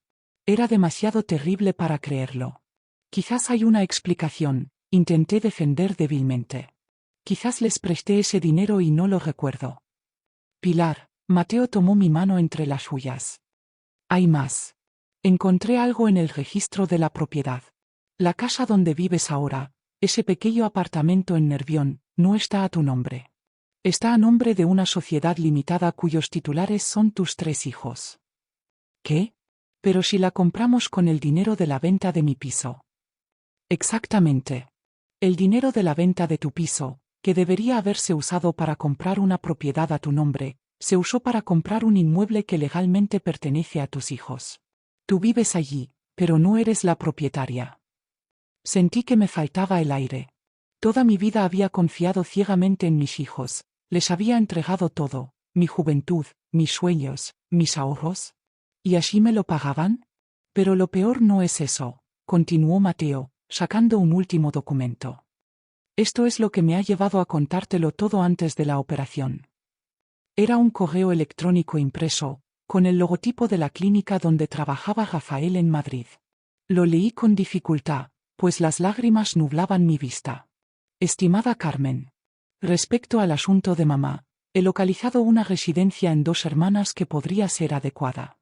Era demasiado terrible para creerlo. Quizás hay una explicación, intenté defender débilmente. Quizás les presté ese dinero y no lo recuerdo. Pilar, Mateo tomó mi mano entre las suyas. Hay más. Encontré algo en el registro de la propiedad. La casa donde vives ahora, ese pequeño apartamento en Nervión, no está a tu nombre. Está a nombre de una sociedad limitada cuyos titulares son tus 3 hijos. ¿Qué? Pero si la compramos con el dinero de la venta de mi piso. Exactamente. El dinero de la venta de tu piso, que debería haberse usado para comprar una propiedad a tu nombre, se usó para comprar un inmueble que legalmente pertenece a tus hijos. Tú vives allí, pero no eres la propietaria. Sentí que me faltaba el aire. Toda mi vida había confiado ciegamente en mis hijos, les había entregado todo, mi juventud, mis sueños, mis ahorros. ¿Y así me lo pagaban? Pero lo peor no es eso, continuó Mateo, sacando un último documento. Esto es lo que me ha llevado a contártelo todo antes de la operación. Era un correo electrónico impreso, con el logotipo de la clínica donde trabajaba Rafael en Madrid. Lo leí con dificultad, pues las lágrimas nublaban mi vista. Estimada Carmen. Respecto al asunto de mamá, he localizado una residencia en Dos Hermanas que podría ser adecuada.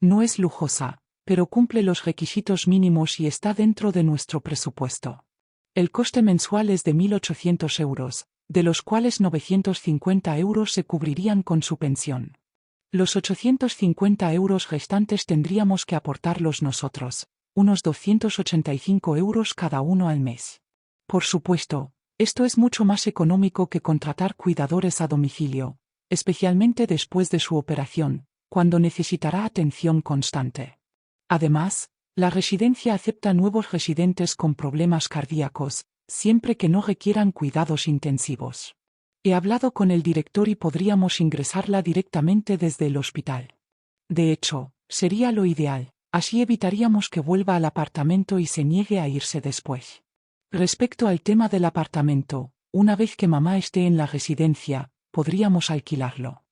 No es lujosa, pero cumple los requisitos mínimos y está dentro de nuestro presupuesto. El coste mensual es de 1.800 euros, de los cuales 950 euros se cubrirían con su pensión. Los 850 euros restantes tendríamos que aportarlos nosotros, unos 285 euros cada uno al mes. Por supuesto, Esto es mucho más económico que contratar cuidadores a domicilio, especialmente después de su operación, cuando necesitará atención constante. Además, la residencia acepta nuevos residentes con problemas cardíacos, siempre que no requieran cuidados intensivos. He hablado con el director y podríamos ingresarla directamente desde el hospital. De hecho, sería lo ideal, así evitaríamos que vuelva al apartamento y se niegue a irse después. Respecto al tema del apartamento, una vez que mamá esté en la residencia, podríamos alquilarlo.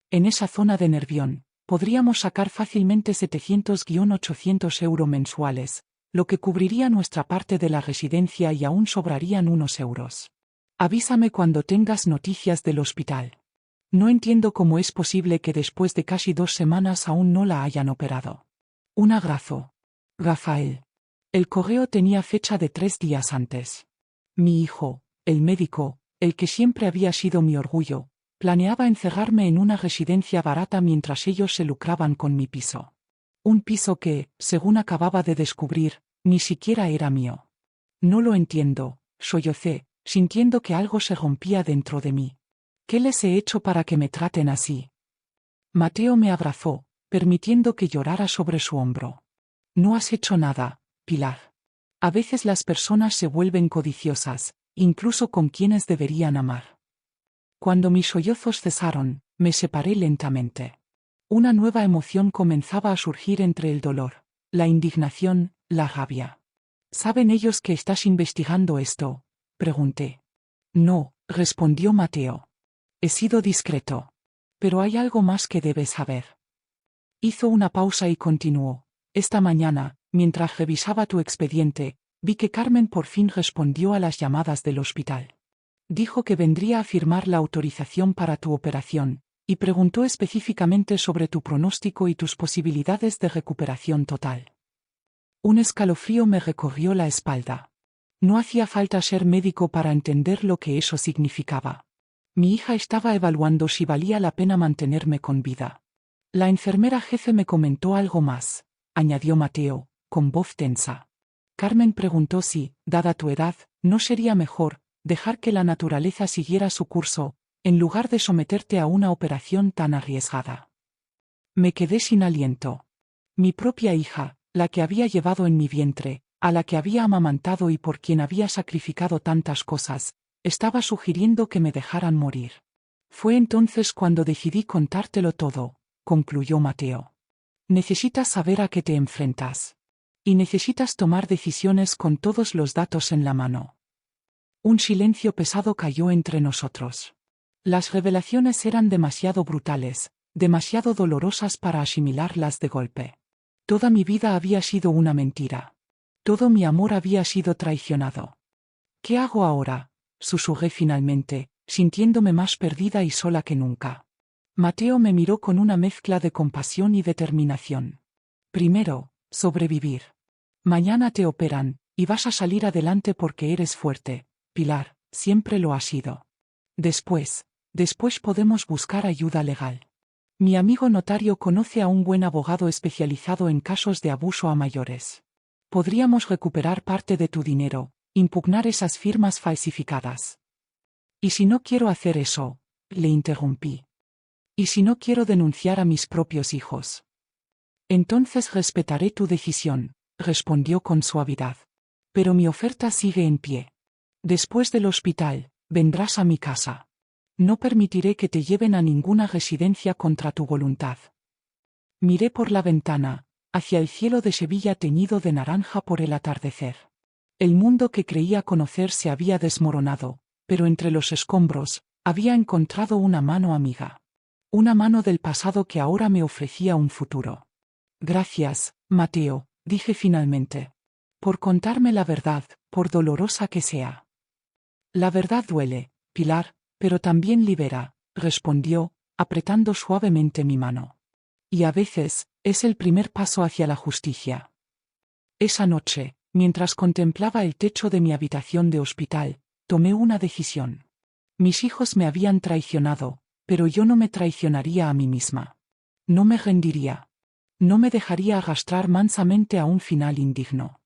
En esa zona de Nervión, podríamos sacar fácilmente 700–800 euros mensuales, lo que cubriría nuestra parte de la residencia y aún sobrarían unos euros. Avísame cuando tengas noticias del hospital. No entiendo cómo es posible que después de casi 2 semanas aún no la hayan operado. Un abrazo. Rafael. El correo tenía fecha de 3 días antes. Mi hijo, el médico, el que siempre había sido mi orgullo, planeaba encerrarme en una residencia barata mientras ellos se lucraban con mi piso. Un piso que, según acababa de descubrir, ni siquiera era mío. No lo entiendo, sollocé, sintiendo que algo se rompía dentro de mí. ¿Qué les he hecho para que me traten así? Mateo me abrazó, permitiendo que llorara sobre su hombro. No has hecho nada, Pilar. A veces las personas se vuelven codiciosas, incluso con quienes deberían amar. Cuando mis sollozos cesaron, me separé lentamente. Una nueva emoción comenzaba a surgir entre el dolor, la indignación, la rabia. ¿Saben ellos que estás investigando esto?, pregunté. No, respondió Mateo. He sido discreto. Pero hay algo más que debes saber. Hizo una pausa y continuó. Esta mañana, mientras revisaba tu expediente, vi que Carmen por fin respondió a las llamadas del hospital. Dijo que vendría a firmar la autorización para tu operación, y preguntó específicamente sobre tu pronóstico y tus posibilidades de recuperación total. Un escalofrío me recorrió la espalda. No hacía falta ser médico para entender lo que eso significaba. Mi hija estaba evaluando si valía la pena mantenerme con vida. La enfermera jefe me comentó algo más, añadió Mateo, con voz tensa. Carmen preguntó si, dada tu edad, no sería mejor dejar que la naturaleza siguiera su curso, en lugar de someterte a una operación tan arriesgada. Me quedé sin aliento. Mi propia hija, la que había llevado en mi vientre, a la que había amamantado y por quien había sacrificado tantas cosas, estaba sugiriendo que me dejaran morir. Fue entonces cuando decidí contártelo todo, concluyó Mateo. Necesitas saber a qué te enfrentas. Y necesitas tomar decisiones con todos los datos en la mano. Un silencio pesado cayó entre nosotros. Las revelaciones eran demasiado brutales, demasiado dolorosas para asimilarlas de golpe. Toda mi vida había sido una mentira. Todo mi amor había sido traicionado. ¿Qué hago ahora?, susurré finalmente, sintiéndome más perdida y sola que nunca. Mateo me miró con una mezcla de compasión y determinación. Primero, sobrevivir. Mañana te operan, y vas a salir adelante porque eres fuerte, Pilar, siempre lo has sido. Después podemos buscar ayuda legal. Mi amigo notario conoce a un buen abogado especializado en casos de abuso a mayores. Podríamos recuperar parte de tu dinero, impugnar esas firmas falsificadas. ¿Y si no quiero hacer eso?, le interrumpí. ¿Y si no quiero denunciar a mis propios hijos? Entonces respetaré tu decisión, respondió con suavidad. Pero mi oferta sigue en pie. Después del hospital, vendrás a mi casa. No permitiré que te lleven a ninguna residencia contra tu voluntad. Miré por la ventana, hacia el cielo de Sevilla teñido de naranja por el atardecer. El mundo que creía conocer se había desmoronado, pero entre los escombros, había encontrado una mano amiga. Una mano del pasado que ahora me ofrecía un futuro. Gracias, Mateo, dije finalmente. Por contarme la verdad, por dolorosa que sea. La verdad duele, Pilar, pero también libera, respondió, apretando suavemente mi mano. Y a veces, es el primer paso hacia la justicia. Esa noche, mientras contemplaba el techo de mi habitación de hospital, tomé una decisión. Mis hijos me habían traicionado, pero yo no me traicionaría a mí misma. No me rendiría. No me dejaría arrastrar mansamente a un final indigno.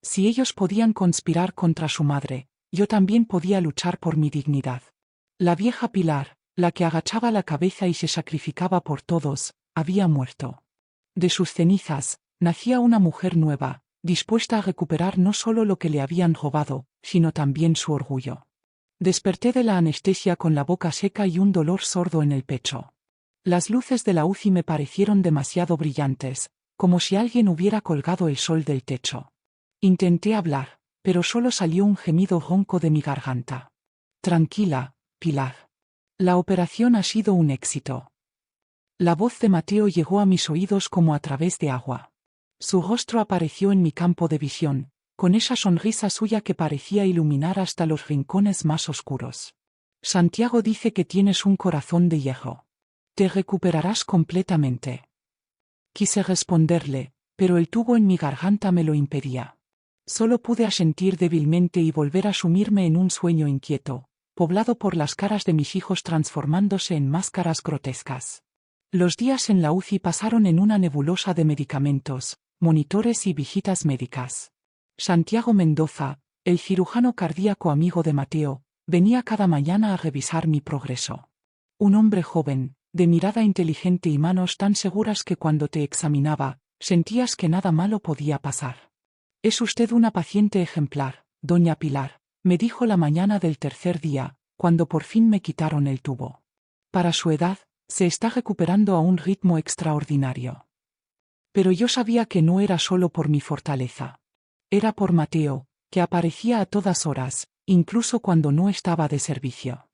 Si ellos podían conspirar contra su madre, Yo también podía luchar por mi dignidad. La vieja Pilar, la que agachaba la cabeza y se sacrificaba por todos, había muerto. De sus cenizas, nacía una mujer nueva, dispuesta a recuperar no solo lo que le habían robado, sino también su orgullo. Desperté de la anestesia con la boca seca y un dolor sordo en el pecho. Las luces de la UCI me parecieron demasiado brillantes, como si alguien hubiera colgado el sol del techo. Intenté hablar, pero solo salió un gemido ronco de mi garganta. Tranquila, Pilar. La operación ha sido un éxito. La voz de Mateo llegó a mis oídos como a través de agua. Su rostro apareció en mi campo de visión, con esa sonrisa suya que parecía iluminar hasta los rincones más oscuros. Santiago dice que tienes un corazón de hierro. Te recuperarás completamente. Quise responderle, pero el tubo en mi garganta me lo impedía. Solo pude asentir débilmente y volver a sumirme en un sueño inquieto, poblado por las caras de mis hijos transformándose en máscaras grotescas. Los días en la UCI pasaron en una nebulosa de medicamentos, monitores y visitas médicas. Santiago Mendoza, el cirujano cardíaco amigo de Mateo, venía cada mañana a revisar mi progreso. Un hombre joven, de mirada inteligente y manos tan seguras que cuando te examinaba, sentías que nada malo podía pasar. Es usted una paciente ejemplar, doña Pilar, me dijo la mañana del tercer día, cuando por fin me quitaron el tubo. Para su edad, se está recuperando a un ritmo extraordinario. Pero yo sabía que no era solo por mi fortaleza. Era por Mateo, que aparecía a todas horas, incluso cuando no estaba de servicio.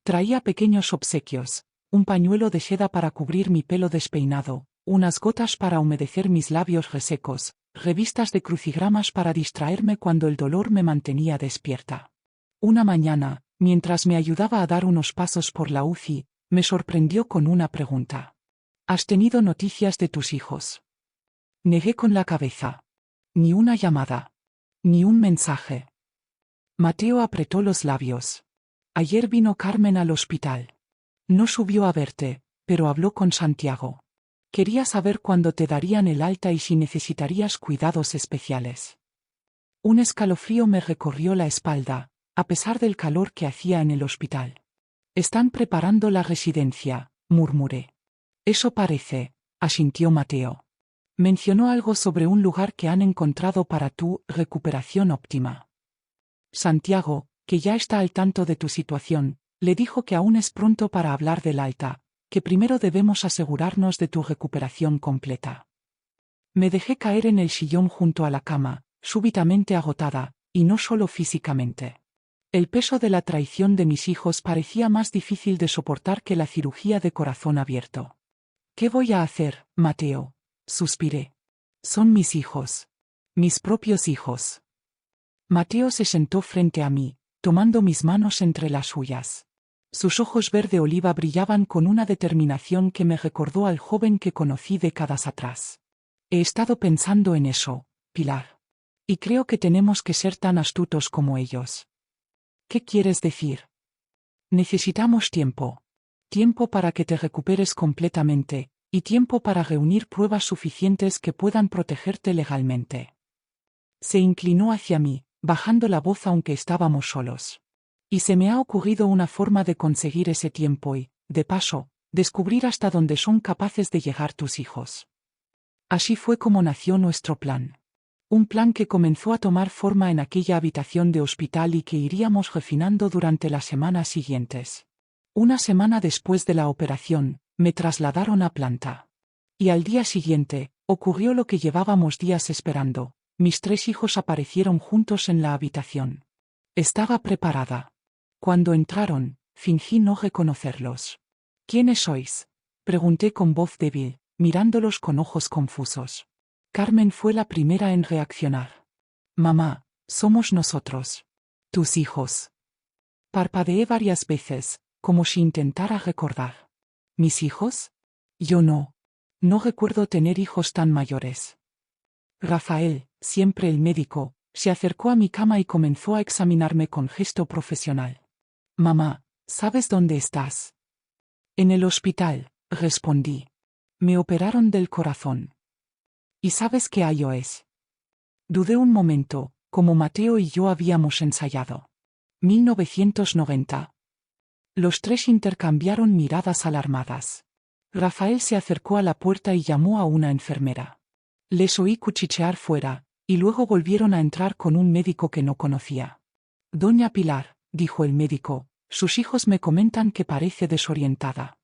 Traía pequeños obsequios, un pañuelo de seda para cubrir mi pelo despeinado, unas gotas para humedecer mis labios resecos, revistas de crucigramas para distraerme cuando el dolor me mantenía despierta. Una mañana, mientras me ayudaba a dar unos pasos por la UCI, me sorprendió con una pregunta. ¿Has tenido noticias de tus hijos? Negué con la cabeza. Ni una llamada. Ni un mensaje. Mateo apretó los labios. Ayer vino Carmen al hospital. No subió a verte, pero habló con Santiago. Quería saber cuándo te darían el alta y si necesitarías cuidados especiales. Un escalofrío me recorrió la espalda, a pesar del calor que hacía en el hospital. Están preparando la residencia, murmuré. Eso parece, asintió Mateo. Mencionó algo sobre un lugar que han encontrado para tu recuperación óptima. Santiago, que ya está al tanto de tu situación, le dijo que aún es pronto para hablar del alta, que primero debemos asegurarnos de tu recuperación completa. Me dejé caer en el sillón junto a la cama, súbitamente agotada, y no solo físicamente. El peso de la traición de mis hijos parecía más difícil de soportar que la cirugía de corazón abierto. ¿Qué voy a hacer, Mateo? Suspiré. Son mis hijos. Mis propios hijos. Mateo se sentó frente a mí, tomando mis manos entre las suyas. Sus ojos verde oliva brillaban con una determinación que me recordó al joven que conocí décadas atrás. He estado pensando en eso, Pilar. Y creo que tenemos que ser tan astutos como ellos. ¿Qué quieres decir? Necesitamos tiempo. Tiempo para que te recuperes completamente, y tiempo para reunir pruebas suficientes que puedan protegerte legalmente. Se inclinó hacia mí, bajando la voz aunque estábamos solos. Y se me ha ocurrido una forma de conseguir ese tiempo y, de paso, descubrir hasta dónde son capaces de llegar tus hijos. Así fue como nació nuestro plan. Un plan que comenzó a tomar forma en aquella habitación de hospital y que iríamos refinando durante las semanas siguientes. Una semana después de la operación, me trasladaron a planta. Y al día siguiente, ocurrió lo que llevábamos días esperando. Mis 3 hijos aparecieron juntos en la habitación. Estaba preparada. Cuando entraron, fingí no reconocerlos. ¿Quiénes sois? Pregunté con voz débil, mirándolos con ojos confusos. Carmen fue la primera en reaccionar. Mamá, somos nosotros. Tus hijos. Parpadeé varias veces, como si intentara recordar. ¿Mis hijos? Yo no. No recuerdo tener hijos tan mayores. Rafael, siempre el médico, se acercó a mi cama y comenzó a examinarme con gesto profesional. Mamá, ¿sabes dónde estás? En el hospital, respondí. Me operaron del corazón. ¿Y sabes qué año es? Dudé un momento, como Mateo y yo habíamos ensayado. 1990. Los tres intercambiaron miradas alarmadas. Rafael se acercó a la puerta y llamó a una enfermera. Les oí cuchichear fuera, y luego volvieron a entrar con un médico que no conocía. Doña Pilar, dijo el médico, sus hijos me comentan que parece desorientada.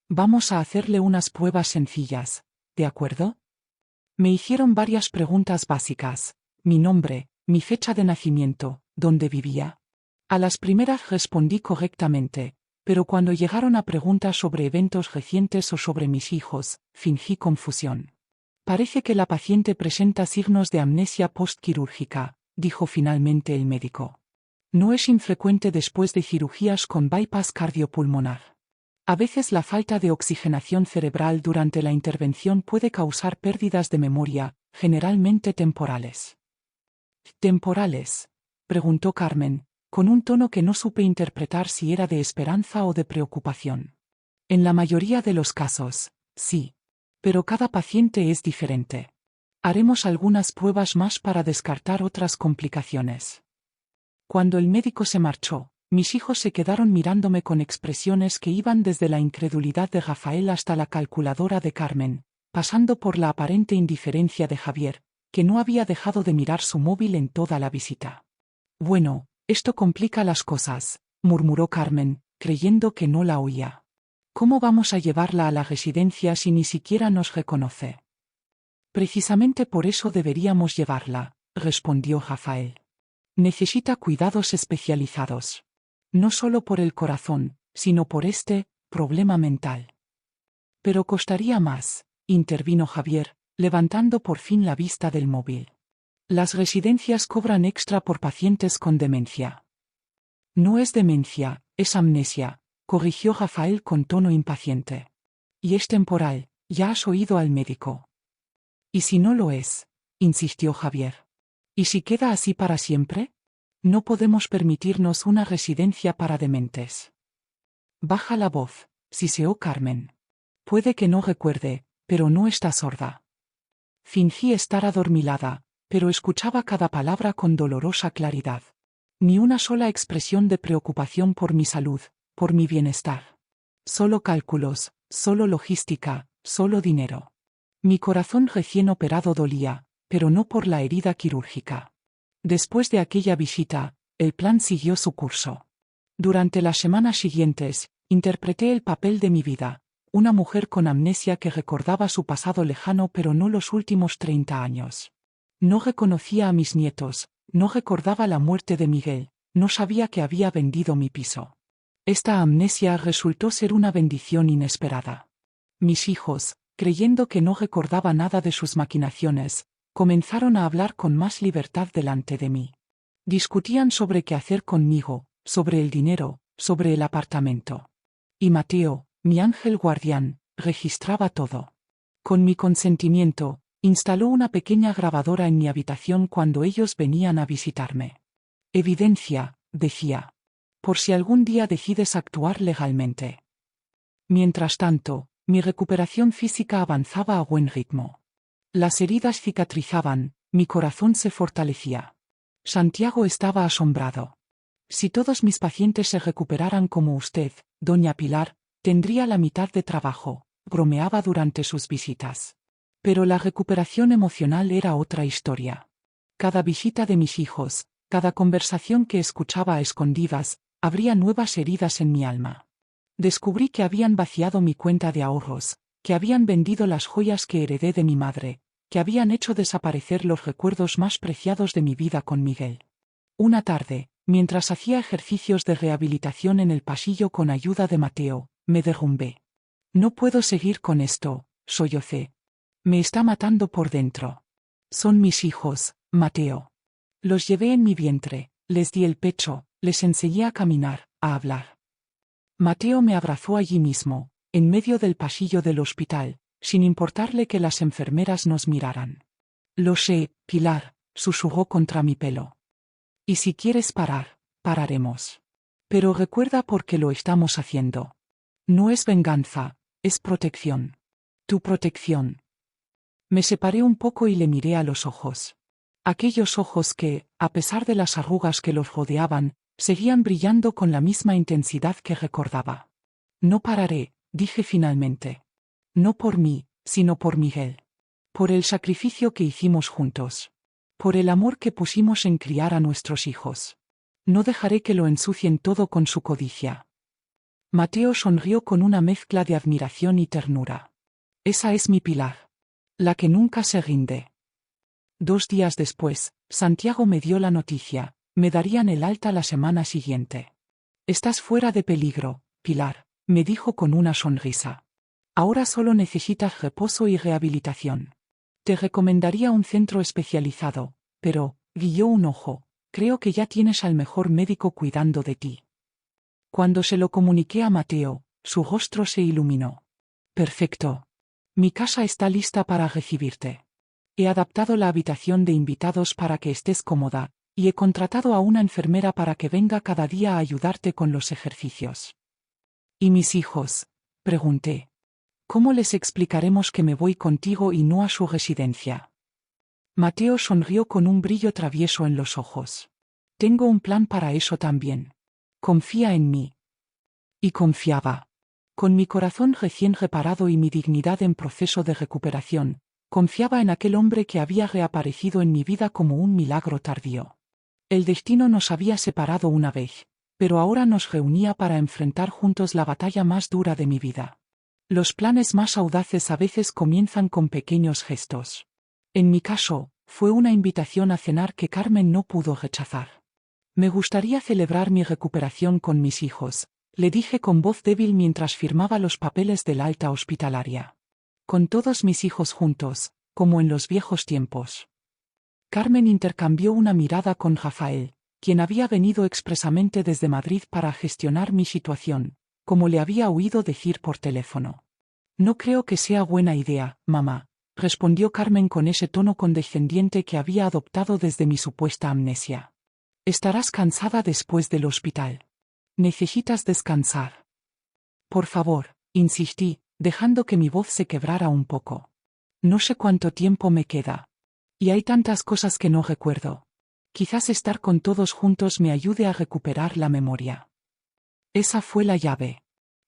Vamos a hacerle unas pruebas sencillas, ¿de acuerdo? Me hicieron varias preguntas básicas: mi nombre, mi fecha de nacimiento, dónde vivía. A las primeras respondí correctamente, pero cuando llegaron a preguntas sobre eventos recientes o sobre mis hijos, fingí confusión. Parece que la paciente presenta signos de amnesia postquirúrgica, dijo finalmente el médico. No es infrecuente después de cirugías con bypass cardiopulmonar. A veces la falta de oxigenación cerebral durante la intervención puede causar pérdidas de memoria, generalmente temporales. ¿Temporales?, preguntó Carmen, con un tono que no supe interpretar si era de esperanza o de preocupación. En la mayoría de los casos, sí. Pero cada paciente es diferente. Haremos algunas pruebas más para descartar otras complicaciones. Cuando el médico se marchó, mis hijos se quedaron mirándome con expresiones que iban desde la incredulidad de Rafael hasta la calculadora de Carmen, pasando por la aparente indiferencia de Javier, que no había dejado de mirar su móvil en toda la visita. Bueno, esto complica las cosas, murmuró Carmen, creyendo que no la oía. ¿Cómo vamos a llevarla a la residencia si ni siquiera nos reconoce? Precisamente por eso deberíamos llevarla, respondió Rafael. Necesita cuidados especializados. No solo por el corazón, sino por este problema mental. Pero costaría más, intervino Javier, levantando por fin la vista del móvil. Las residencias cobran extra por pacientes con demencia. No es demencia, es amnesia, corrigió Rafael con tono impaciente. Y es temporal, ya has oído al médico. ¿Y si no lo es?, insistió Javier. ¿Y si queda así para siempre? No podemos permitirnos una residencia para dementes. Baja la voz, siseó Carmen. Puede que no recuerde, pero no está sorda. Fingí estar adormilada, pero escuchaba cada palabra con dolorosa claridad. Ni una sola expresión de preocupación por mi salud, por mi bienestar. Solo cálculos, solo logística, solo dinero. Mi corazón recién operado dolía, pero no por la herida quirúrgica. Después de aquella visita, el plan siguió su curso. Durante las semanas siguientes, interpreté el papel de mi vida, una mujer con amnesia que recordaba su pasado lejano pero no los últimos 30 años. No reconocía a mis nietos, no recordaba la muerte de Miguel, no sabía que había vendido mi piso. Esta amnesia resultó ser una bendición inesperada. Mis hijos, creyendo que no recordaba nada de sus maquinaciones, comenzaron a hablar con más libertad delante de mí. Discutían sobre qué hacer conmigo, sobre el dinero, sobre el apartamento. Y Mateo, mi ángel guardián, registraba todo. Con mi consentimiento, instaló una pequeña grabadora en mi habitación cuando ellos venían a visitarme. Evidencia, decía. Por si algún día decides actuar legalmente. Mientras tanto, mi recuperación física avanzaba a buen ritmo. Las heridas cicatrizaban, mi corazón se fortalecía. Santiago estaba asombrado. Si todos mis pacientes se recuperaran como usted, doña Pilar, tendría la mitad de trabajo, bromeaba durante sus visitas. Pero la recuperación emocional era otra historia. Cada visita de mis hijos, cada conversación que escuchaba a escondidas, abría nuevas heridas en mi alma. Descubrí que habían vaciado mi cuenta de ahorros, que habían vendido las joyas que heredé de mi madre, que habían hecho desaparecer los recuerdos más preciados de mi vida con Miguel. Una tarde, mientras hacía ejercicios de rehabilitación en el pasillo con ayuda de Mateo, me derrumbé. No puedo seguir con esto, sollocé. Me está matando por dentro. Son mis hijos, Mateo. Los llevé en mi vientre, les di el pecho, les enseñé a caminar, a hablar. Mateo me abrazó allí mismo, en medio del pasillo del hospital, sin importarle que las enfermeras nos miraran. Lo sé, Pilar, susurró contra mi pelo. Y si quieres parar, pararemos. Pero recuerda por qué lo estamos haciendo. No es venganza, es protección. Tu protección. Me separé un poco y le miré a los ojos. Aquellos ojos que, a pesar de las arrugas que los rodeaban, Seguían brillando con la misma intensidad que recordaba. No pararé, dije finalmente. No por mí, sino por Miguel. Por el sacrificio que hicimos juntos. Por el amor que pusimos en criar a nuestros hijos. No dejaré que lo ensucien todo con su codicia. Mateo sonrió con una mezcla de admiración y ternura. Esa es mi Pilar. La que nunca se rinde. 2 días después, Santiago me dio la noticia. Me darían el alta la semana siguiente. Estás fuera de peligro, Pilar, me dijo con una sonrisa. Ahora solo necesitas reposo y rehabilitación. Te recomendaría un centro especializado, pero, guiñó un ojo, creo que ya tienes al mejor médico cuidando de ti. Cuando se lo comuniqué a Mateo, su rostro se iluminó. Perfecto. Mi casa está lista para recibirte. He adaptado la habitación de invitados para que estés cómoda, y he contratado a una enfermera para que venga cada día a ayudarte con los ejercicios. ¿Y mis hijos?, pregunté. ¿Cómo les explicaremos que me voy contigo y no a su residencia? Mateo sonrió con un brillo travieso en los ojos. Tengo un plan para eso también. Confía en mí. Y confiaba. Con mi corazón recién reparado y mi dignidad en proceso de recuperación, confiaba en aquel hombre que había reaparecido en mi vida como un milagro tardío. El destino nos había separado una vez, pero ahora nos reunía para enfrentar juntos la batalla más dura de mi vida. Los planes más audaces a veces comienzan con pequeños gestos. En mi caso, fue una invitación a cenar que Carmen no pudo rechazar. Me gustaría celebrar mi recuperación con mis hijos, le dije con voz débil mientras firmaba los papeles del alta hospitalaria. Con todos mis hijos juntos, como en los viejos tiempos. Carmen intercambió una mirada con Rafael, quien había venido expresamente desde Madrid para gestionar mi situación, como le había oído decir por teléfono. No creo que sea buena idea, mamá, respondió Carmen con ese tono condescendiente que había adoptado desde mi supuesta amnesia. Estarás cansada después del hospital. Necesitas descansar. Por favor, insistí, dejando que mi voz se quebrara un poco. No sé cuánto tiempo me queda. Y hay tantas cosas que no recuerdo. Quizás estar con todos juntos me ayude a recuperar la memoria. Esa fue la llave.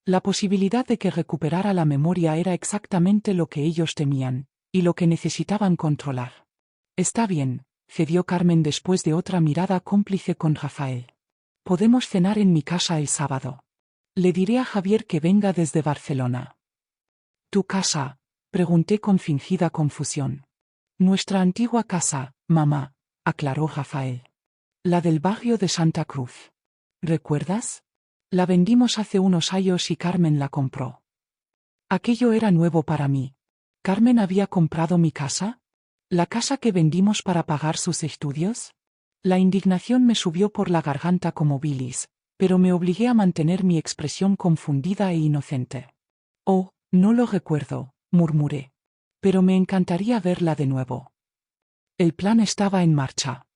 La posibilidad de que recuperara la memoria era exactamente lo que ellos temían, y lo que necesitaban controlar. Está bien, cedió Carmen después de otra mirada cómplice con Rafael. Podemos cenar en mi casa el sábado. Le diré a Javier que venga desde Barcelona. ¿Tu casa?, pregunté con fingida confusión. Nuestra antigua casa, mamá, aclaró Rafael. La del barrio de Santa Cruz. ¿Recuerdas? La vendimos hace unos años y Carmen la compró. Aquello era nuevo para mí. ¿Carmen había comprado mi casa? ¿La casa que vendimos para pagar sus estudios? La indignación me subió por la garganta como bilis, pero me obligué a mantener mi expresión confundida e inocente. Oh, no lo recuerdo, murmuré. Pero me encantaría verla de nuevo. El plan estaba en marcha.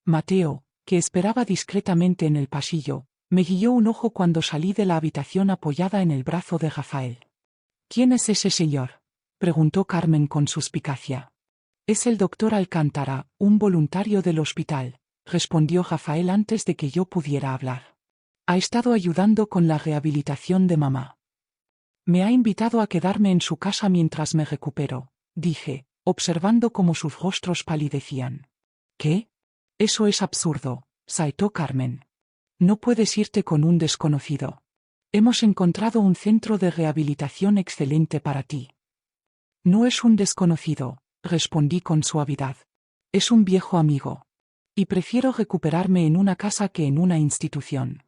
Mateo, que esperaba discretamente en el pasillo, me guiñó un ojo cuando salí de la habitación apoyada en el brazo de Rafael. ¿Quién es ese señor?, preguntó Carmen con suspicacia. Es el doctor Alcántara, un voluntario del hospital, respondió Rafael antes de que yo pudiera hablar. Ha estado ayudando con la rehabilitación de mamá. Me ha invitado a quedarme en su casa mientras me recupero, dije, observando cómo sus rostros palidecían. ¿Qué? Eso es absurdo, saltó Carmen. No puedes irte con un desconocido. Hemos encontrado un centro de rehabilitación excelente para ti. No es un desconocido, respondí con suavidad. Es un viejo amigo. Y prefiero recuperarme en una casa que en una institución.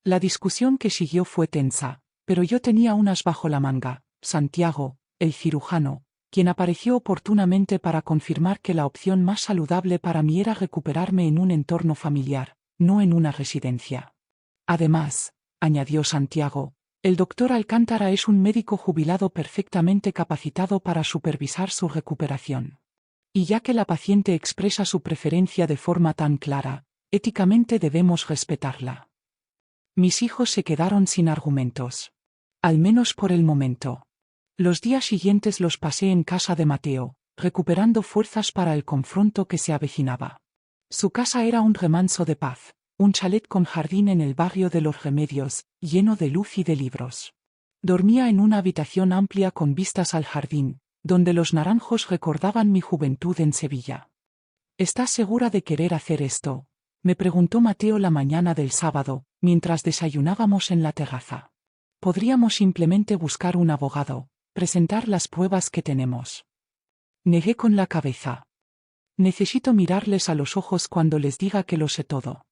La discusión que siguió fue tensa, pero yo tenía un as bajo la manga, Santiago, el cirujano, quien apareció oportunamente para confirmar que la opción más saludable para mí era recuperarme en un entorno familiar, no en una residencia. Además, añadió Santiago, el doctor Alcántara es un médico jubilado perfectamente capacitado para supervisar su recuperación. Y ya que la paciente expresa su preferencia de forma tan clara, éticamente debemos respetarla. Mis hijos se quedaron sin argumentos. Al menos por el momento. Los días siguientes los pasé en casa de Mateo, recuperando fuerzas para el confronto que se avecinaba. Su casa era un remanso de paz, un chalet con jardín en el barrio de Los Remedios, lleno de luz y de libros. Dormía en una habitación amplia con vistas al jardín, donde los naranjos recordaban mi juventud en Sevilla. ¿Estás segura de querer hacer esto?, me preguntó Mateo la mañana del sábado, mientras desayunábamos en la terraza. Podríamos simplemente buscar un abogado, presentar las pruebas que tenemos. Negué con la cabeza. Necesito mirarles a los ojos cuando les diga que lo sé todo.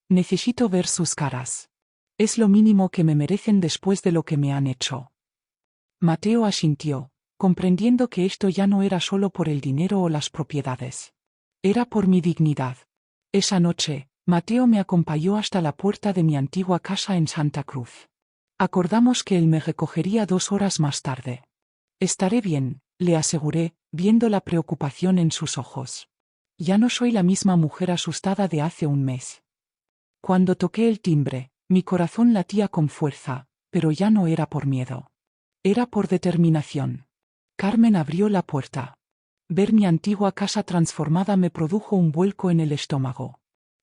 Necesito ver sus caras. Es lo mínimo que me merecen después de lo que me han hecho. Mateo asintió, comprendiendo que esto ya no era solo por el dinero o las propiedades. Era por mi dignidad. Esa noche, Mateo me acompañó hasta la puerta de mi antigua casa en Santa Cruz. Acordamos que él me recogería 2 horas más tarde. Estaré bien, le aseguré, viendo la preocupación en sus ojos. Ya no soy la misma mujer asustada de hace un mes. Cuando toqué el timbre, mi corazón latía con fuerza, pero ya no era por miedo. Era por determinación. Carmen abrió la puerta. Ver mi antigua casa transformada me produjo un vuelco en el estómago.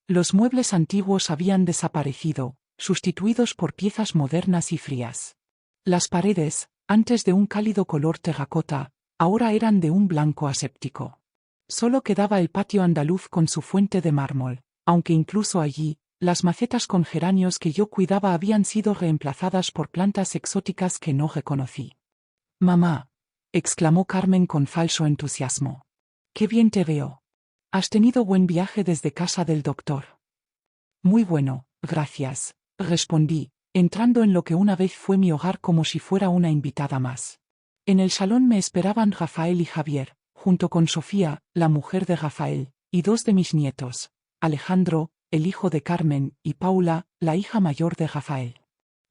Los muebles antiguos habían desaparecido, sustituidos por piezas modernas y frías. Las paredes, antes de un cálido color terracota, ahora eran de un blanco aséptico. Solo quedaba el patio andaluz con su fuente de mármol, aunque incluso allí, las macetas con geranios que yo cuidaba habían sido reemplazadas por plantas exóticas que no reconocí. «Mamá», exclamó Carmen con falso entusiasmo. «Qué bien te veo. ¿Has tenido buen viaje desde casa del doctor?» «Muy bueno, gracias», respondí, entrando en lo que una vez fue mi hogar como si fuera una invitada más. En el salón me esperaban Rafael y Javier, junto con Sofía, la mujer de Rafael, y 2 de mis nietos, Alejandro, el hijo de Carmen, y Paula, la hija mayor de Rafael.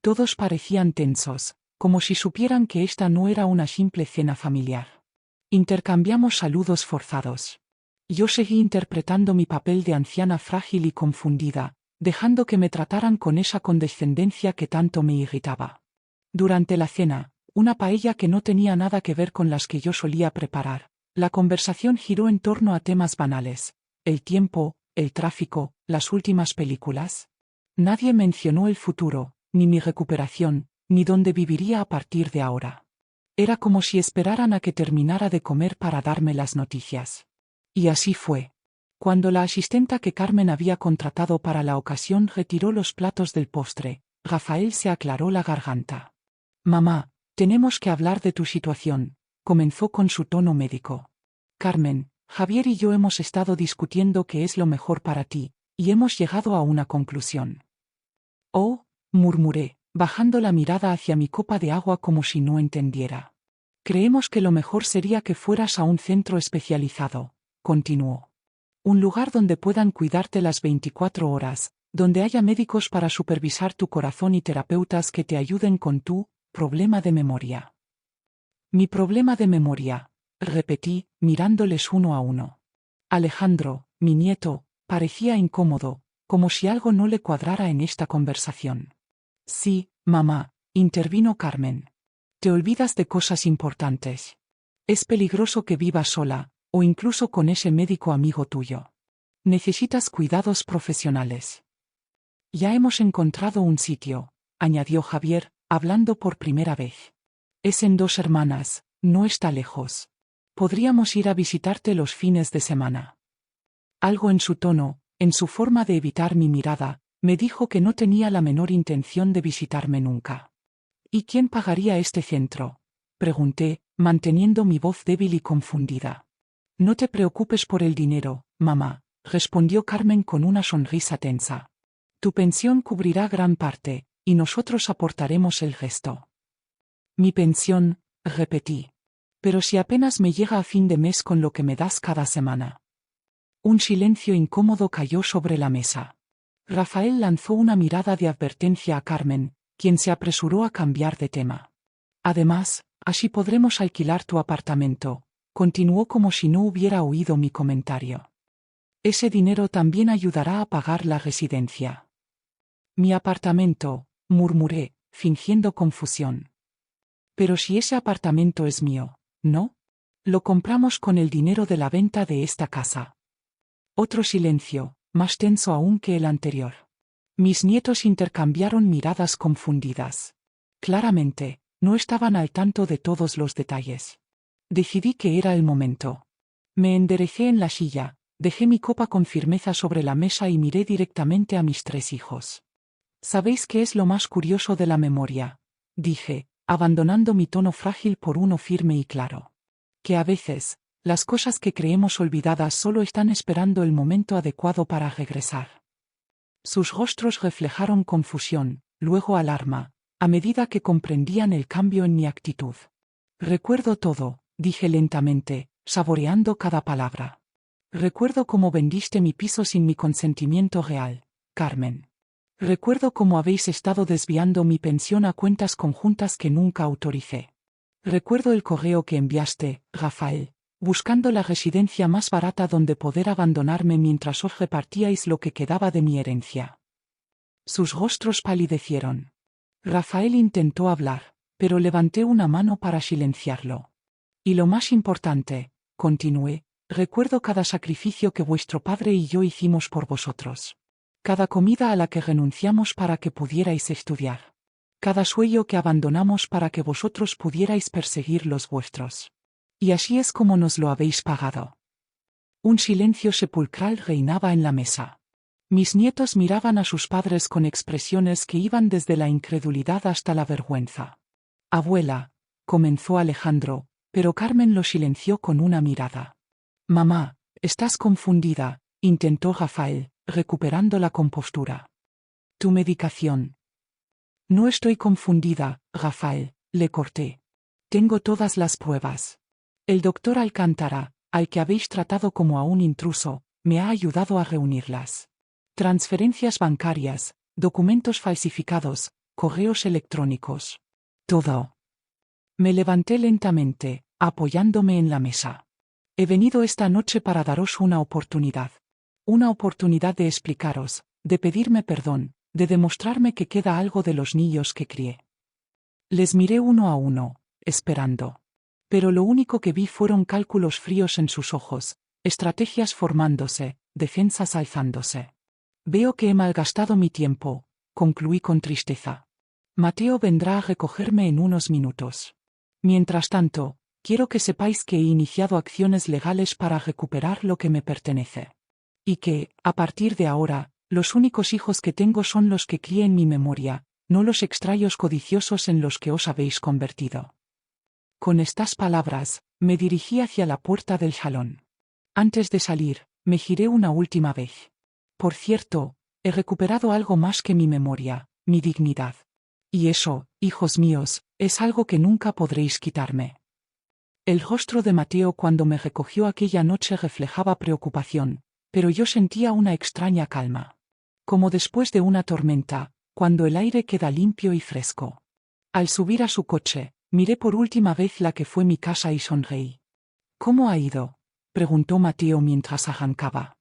Todos parecían tensos, como si supieran que esta no era una simple cena familiar. Intercambiamos saludos forzados. Yo seguí interpretando mi papel de anciana frágil y confundida, dejando que me trataran con esa condescendencia que tanto me irritaba. Durante la cena, una paella que no tenía nada que ver con las que yo solía preparar, la conversación giró en torno a temas banales: el tiempo, el tráfico, las últimas películas. Nadie mencionó el futuro, ni mi recuperación, ni dónde viviría a partir de ahora. Era como si esperaran a que terminara de comer para darme las noticias. Y así fue. Cuando la asistenta que Carmen había contratado para la ocasión retiró los platos del postre, Rafael se aclaró la garganta. «Mamá, tenemos que hablar de tu situación», comenzó con su tono médico. «Carmen, Javier y yo hemos estado discutiendo qué es lo mejor para ti, y hemos llegado a una conclusión». «Oh», murmuré, bajando la mirada hacia mi copa de agua como si no entendiera. «Creemos que lo mejor sería que fueras a un centro especializado», continuó. «Un lugar donde puedan cuidarte las 24 horas, donde haya médicos para supervisar tu corazón y terapeutas que te ayuden con tu problema de memoria». «Mi problema de memoria», repetí, mirándoles uno a uno. Alejandro, mi nieto, parecía incómodo, como si algo no le cuadrara en esta conversación. «Sí, mamá», intervino Carmen. «Te olvidas de cosas importantes. Es peligroso que vivas sola, o incluso con ese médico amigo tuyo. Necesitas cuidados profesionales». «Ya hemos encontrado un sitio», añadió Javier, hablando por primera vez. «Es en Dos Hermanas, no está lejos. Podríamos ir a visitarte los fines de semana». Algo en su tono, en su forma de evitar mi mirada, me dijo que no tenía la menor intención de visitarme nunca. «¿Y quién pagaría este centro?», pregunté, manteniendo mi voz débil y confundida. «No te preocupes por el dinero, mamá», respondió Carmen con una sonrisa tensa. «Tu pensión cubrirá gran parte, y nosotros aportaremos el resto». «Mi pensión», repetí. «Pero si apenas me llega a fin de mes con lo que me das cada semana». Un silencio incómodo cayó sobre la mesa. Rafael lanzó una mirada de advertencia a Carmen, quien se apresuró a cambiar de tema. «Además, así podremos alquilar tu apartamento», continuó como si no hubiera oído mi comentario. «Ese dinero también ayudará a pagar la residencia». «Mi apartamento», murmuré, fingiendo confusión. «Pero si ese apartamento es mío, ¿no? Lo compramos con el dinero de la venta de esta casa». Otro silencio, más tenso aún que el anterior. Mis nietos intercambiaron miradas confundidas. Claramente, no estaban al tanto de todos los detalles. Decidí que era el momento. Me enderecé en la silla, dejé mi copa con firmeza sobre la mesa y miré directamente a mis 3 hijos. ¿Sabéis qué es lo más curioso de la memoria?, dije, abandonando mi tono frágil por uno firme y claro. Que a veces, las cosas que creemos olvidadas solo están esperando el momento adecuado para regresar. Sus rostros reflejaron confusión, luego alarma, a medida que comprendían el cambio en mi actitud. Recuerdo todo, dije lentamente, saboreando cada palabra. Recuerdo cómo vendiste mi piso sin mi consentimiento real, Carmen. Recuerdo cómo habéis estado desviando mi pensión a cuentas conjuntas que nunca autoricé. Recuerdo el correo que enviaste, Rafael, buscando la residencia más barata donde poder abandonarme mientras os repartíais lo que quedaba de mi herencia. Sus rostros palidecieron. Rafael intentó hablar, pero levanté una mano para silenciarlo. Y lo más importante, continué, recuerdo cada sacrificio que vuestro padre y yo hicimos por vosotros. Cada comida a la que renunciamos para que pudierais estudiar. Cada sueño que abandonamos para que vosotros pudierais perseguir los vuestros. Y así es como nos lo habéis pagado. Un silencio sepulcral reinaba en la mesa. Mis nietos miraban a sus padres con expresiones que iban desde la incredulidad hasta la vergüenza. Abuela, comenzó Alejandro, pero Carmen lo silenció con una mirada. Mamá, estás confundida, intentó Rafael, recuperando la compostura. Tu medicación. No estoy confundida, Rafael, le corté. Tengo todas las pruebas. El doctor Alcántara, al que habéis tratado como a un intruso, me ha ayudado a reunirlas. Transferencias bancarias, documentos falsificados, correos electrónicos. Todo. Me levanté lentamente, apoyándome en la mesa. He venido esta noche para daros una oportunidad. Una oportunidad de explicaros, de pedirme perdón, de demostrarme que queda algo de los niños que crié. Les miré uno a uno, esperando. Pero lo único que vi fueron cálculos fríos en sus ojos, estrategias formándose, defensas alzándose. Veo que he malgastado mi tiempo, concluí con tristeza. Mateo vendrá a recogerme en unos minutos. Mientras tanto, quiero que sepáis que he iniciado acciones legales para recuperar lo que me pertenece. Y que, a partir de ahora, los únicos hijos que tengo son los que crié en mi memoria, no los extraños codiciosos en los que os habéis convertido. Con estas palabras, me dirigí hacia la puerta del salón. Antes de salir, me giré una última vez. Por cierto, he recuperado algo más que mi memoria, mi dignidad. Y eso, hijos míos, es algo que nunca podréis quitarme. El rostro de Mateo cuando me recogió aquella noche reflejaba preocupación, pero yo sentía una extraña calma. Como después de una tormenta, cuando el aire queda limpio y fresco. Al subir a su coche, miré por última vez la que fue mi casa y sonreí. ¿Cómo ha ido?, preguntó Mateo mientras arrancaba.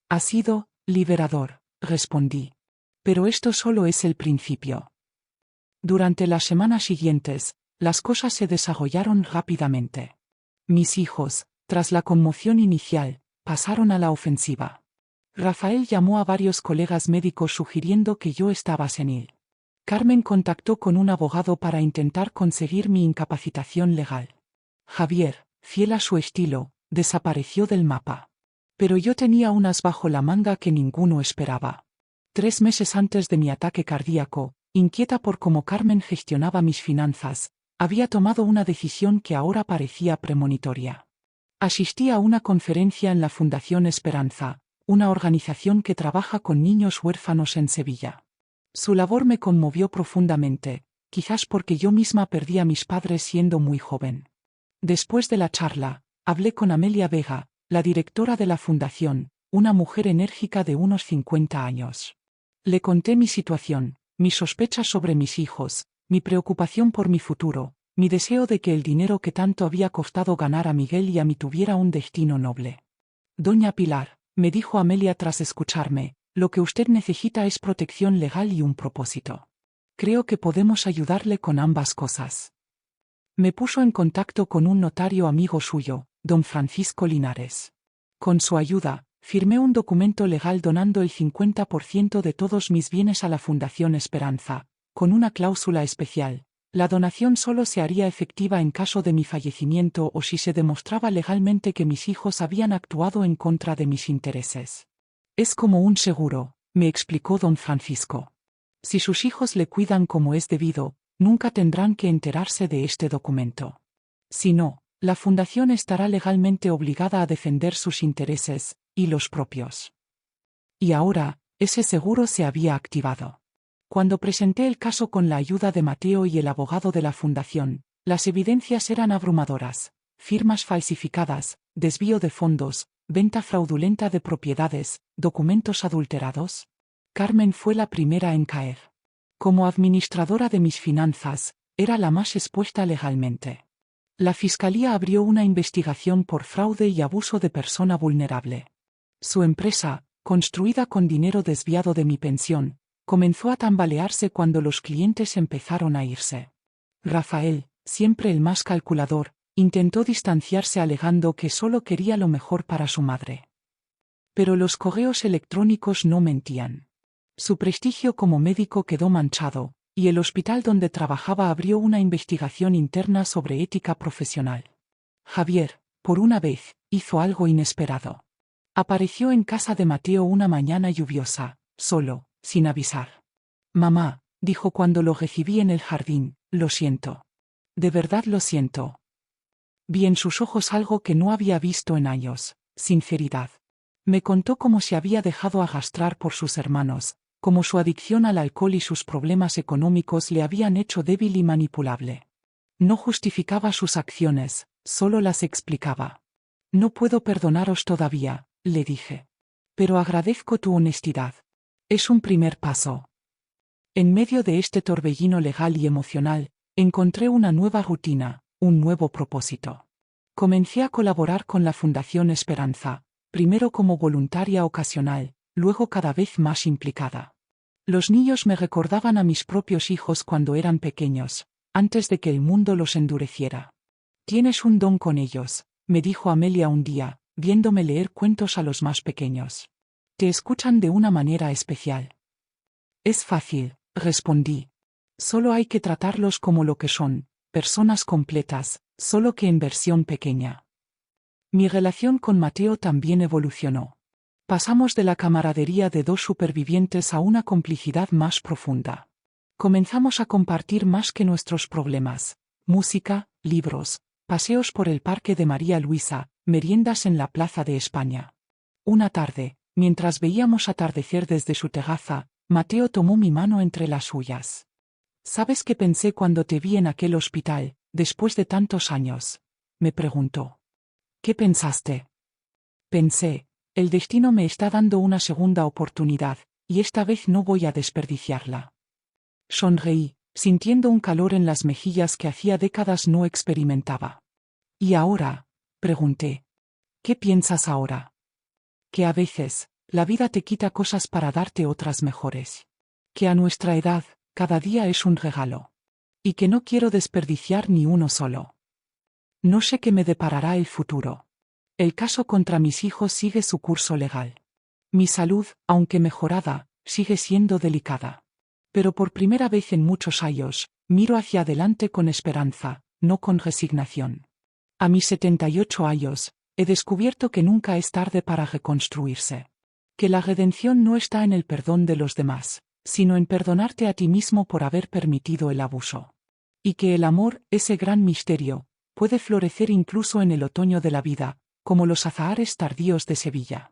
Ha sido liberador, respondí. Pero esto solo es el principio. Durante las semanas siguientes, las cosas se desarrollaron rápidamente. Mis hijos, tras la conmoción inicial, pasaron a la ofensiva. Rafael llamó a varios colegas médicos sugiriendo que yo estaba senil. Carmen contactó con un abogado para intentar conseguir mi incapacitación legal. Javier, fiel a su estilo, desapareció del mapa. Pero yo tenía un as bajo la manga que ninguno esperaba. 3 meses antes de mi ataque cardíaco, inquieta por cómo Carmen gestionaba mis finanzas, había tomado una decisión que ahora parecía premonitoria. Asistí a una conferencia en la Fundación Esperanza, una organización que trabaja con niños huérfanos en Sevilla. Su labor me conmovió profundamente, quizás porque yo misma perdí a mis padres siendo muy joven. Después de la charla, hablé con Amelia Vega, la directora de la fundación, una mujer enérgica de unos 50 años. Le conté mi situación, mis sospechas sobre mis hijos, mi preocupación por mi futuro, mi deseo de que el dinero que tanto había costado ganar a Miguel y a mí tuviera un destino noble. Doña Pilar, me dijo Amelia tras escucharme, lo que usted necesita es protección legal y un propósito. Creo que podemos ayudarle con ambas cosas. Me puso en contacto con un notario amigo suyo, don Francisco Linares. Con su ayuda, Firmé un documento legal donando el 50% de todos mis bienes a la Fundación Esperanza, con una cláusula especial. La donación solo se haría efectiva en caso de mi fallecimiento o si se demostraba legalmente que mis hijos habían actuado en contra de mis intereses. Es como un seguro, me explicó don Francisco. Si sus hijos le cuidan como es debido, nunca tendrán que enterarse de este documento. Si no, la Fundación estará legalmente obligada a defender sus intereses, y los propios. Y ahora, ese seguro se había activado. Cuando presenté el caso con la ayuda de Mateo y el abogado de la Fundación, las evidencias eran abrumadoras: firmas falsificadas, desvío de fondos, venta fraudulenta de propiedades, documentos adulterados. Carmen fue la primera en caer. Como administradora de mis finanzas, era la más expuesta legalmente. La Fiscalía abrió una investigación por fraude y abuso de persona vulnerable. Su empresa, construida con dinero desviado de mi pensión, comenzó a tambalearse cuando los clientes empezaron a irse. Rafael, siempre el más calculador, intentó distanciarse alegando que solo quería lo mejor para su madre. Pero los correos electrónicos no mentían. Su prestigio como médico quedó manchado, y el hospital donde trabajaba abrió una investigación interna sobre ética profesional. Javier, por una vez, hizo algo inesperado. Apareció en casa de Mateo una mañana lluviosa, solo, sin avisar. «Mamá», dijo cuando lo recibí en el jardín, «lo siento. De verdad lo siento». Vi en sus ojos algo que no había visto en años: sinceridad. Me contó cómo se había dejado arrastrar por sus hermanos, cómo su adicción al alcohol y sus problemas económicos le habían hecho débil y manipulable. No justificaba sus acciones, solo las explicaba. «No puedo perdonaros todavía», le dije. «Pero agradezco tu honestidad. Es un primer paso». En medio de este torbellino legal y emocional, encontré una nueva rutina, un nuevo propósito. Comencé a colaborar con la Fundación Esperanza, primero como voluntaria ocasional, luego cada vez más implicada. Los niños me recordaban a mis propios hijos cuando eran pequeños, antes de que el mundo los endureciera. «Tienes un don con ellos», me dijo Amelia un día, viéndome leer cuentos a los más pequeños. «Te escuchan de una manera especial». «Es fácil», respondí. «Solo hay que tratarlos como lo que son, personas completas, solo que en versión pequeña». Mi relación con Mateo también evolucionó. Pasamos de la camaradería de dos supervivientes a una complicidad más profunda. Comenzamos a compartir más que nuestros problemas: música, libros, paseos por el Parque de María Luisa, meriendas en la Plaza de España. Una tarde, mientras veíamos atardecer desde su terraza, Mateo tomó mi mano entre las suyas. «¿Sabes qué pensé cuando te vi en aquel hospital, después de tantos años?», me preguntó. «¿Qué pensaste?». «Pensé, el destino me está dando una segunda oportunidad, y esta vez no voy a desperdiciarla». Sonreí, sintiendo un calor en las mejillas que hacía décadas no experimentaba. «¿Y ahora?», pregunté. «¿Qué piensas ahora?». «Que a veces, la vida te quita cosas para darte otras mejores. Que a nuestra edad, cada día es un regalo. Y que no quiero desperdiciar ni uno solo. No sé qué me deparará el futuro. El caso contra mis hijos sigue su curso legal. Mi salud, aunque mejorada, sigue siendo delicada. Pero por primera vez en muchos años, miro hacia adelante con esperanza, no con resignación. A mis 78 años, he descubierto que nunca es tarde para reconstruirse. Que la redención no está en el perdón de los demás, sino en perdonarte a ti mismo por haber permitido el abuso. Y que el amor, ese gran misterio, puede florecer incluso en el otoño de la vida, como los azahares tardíos de Sevilla.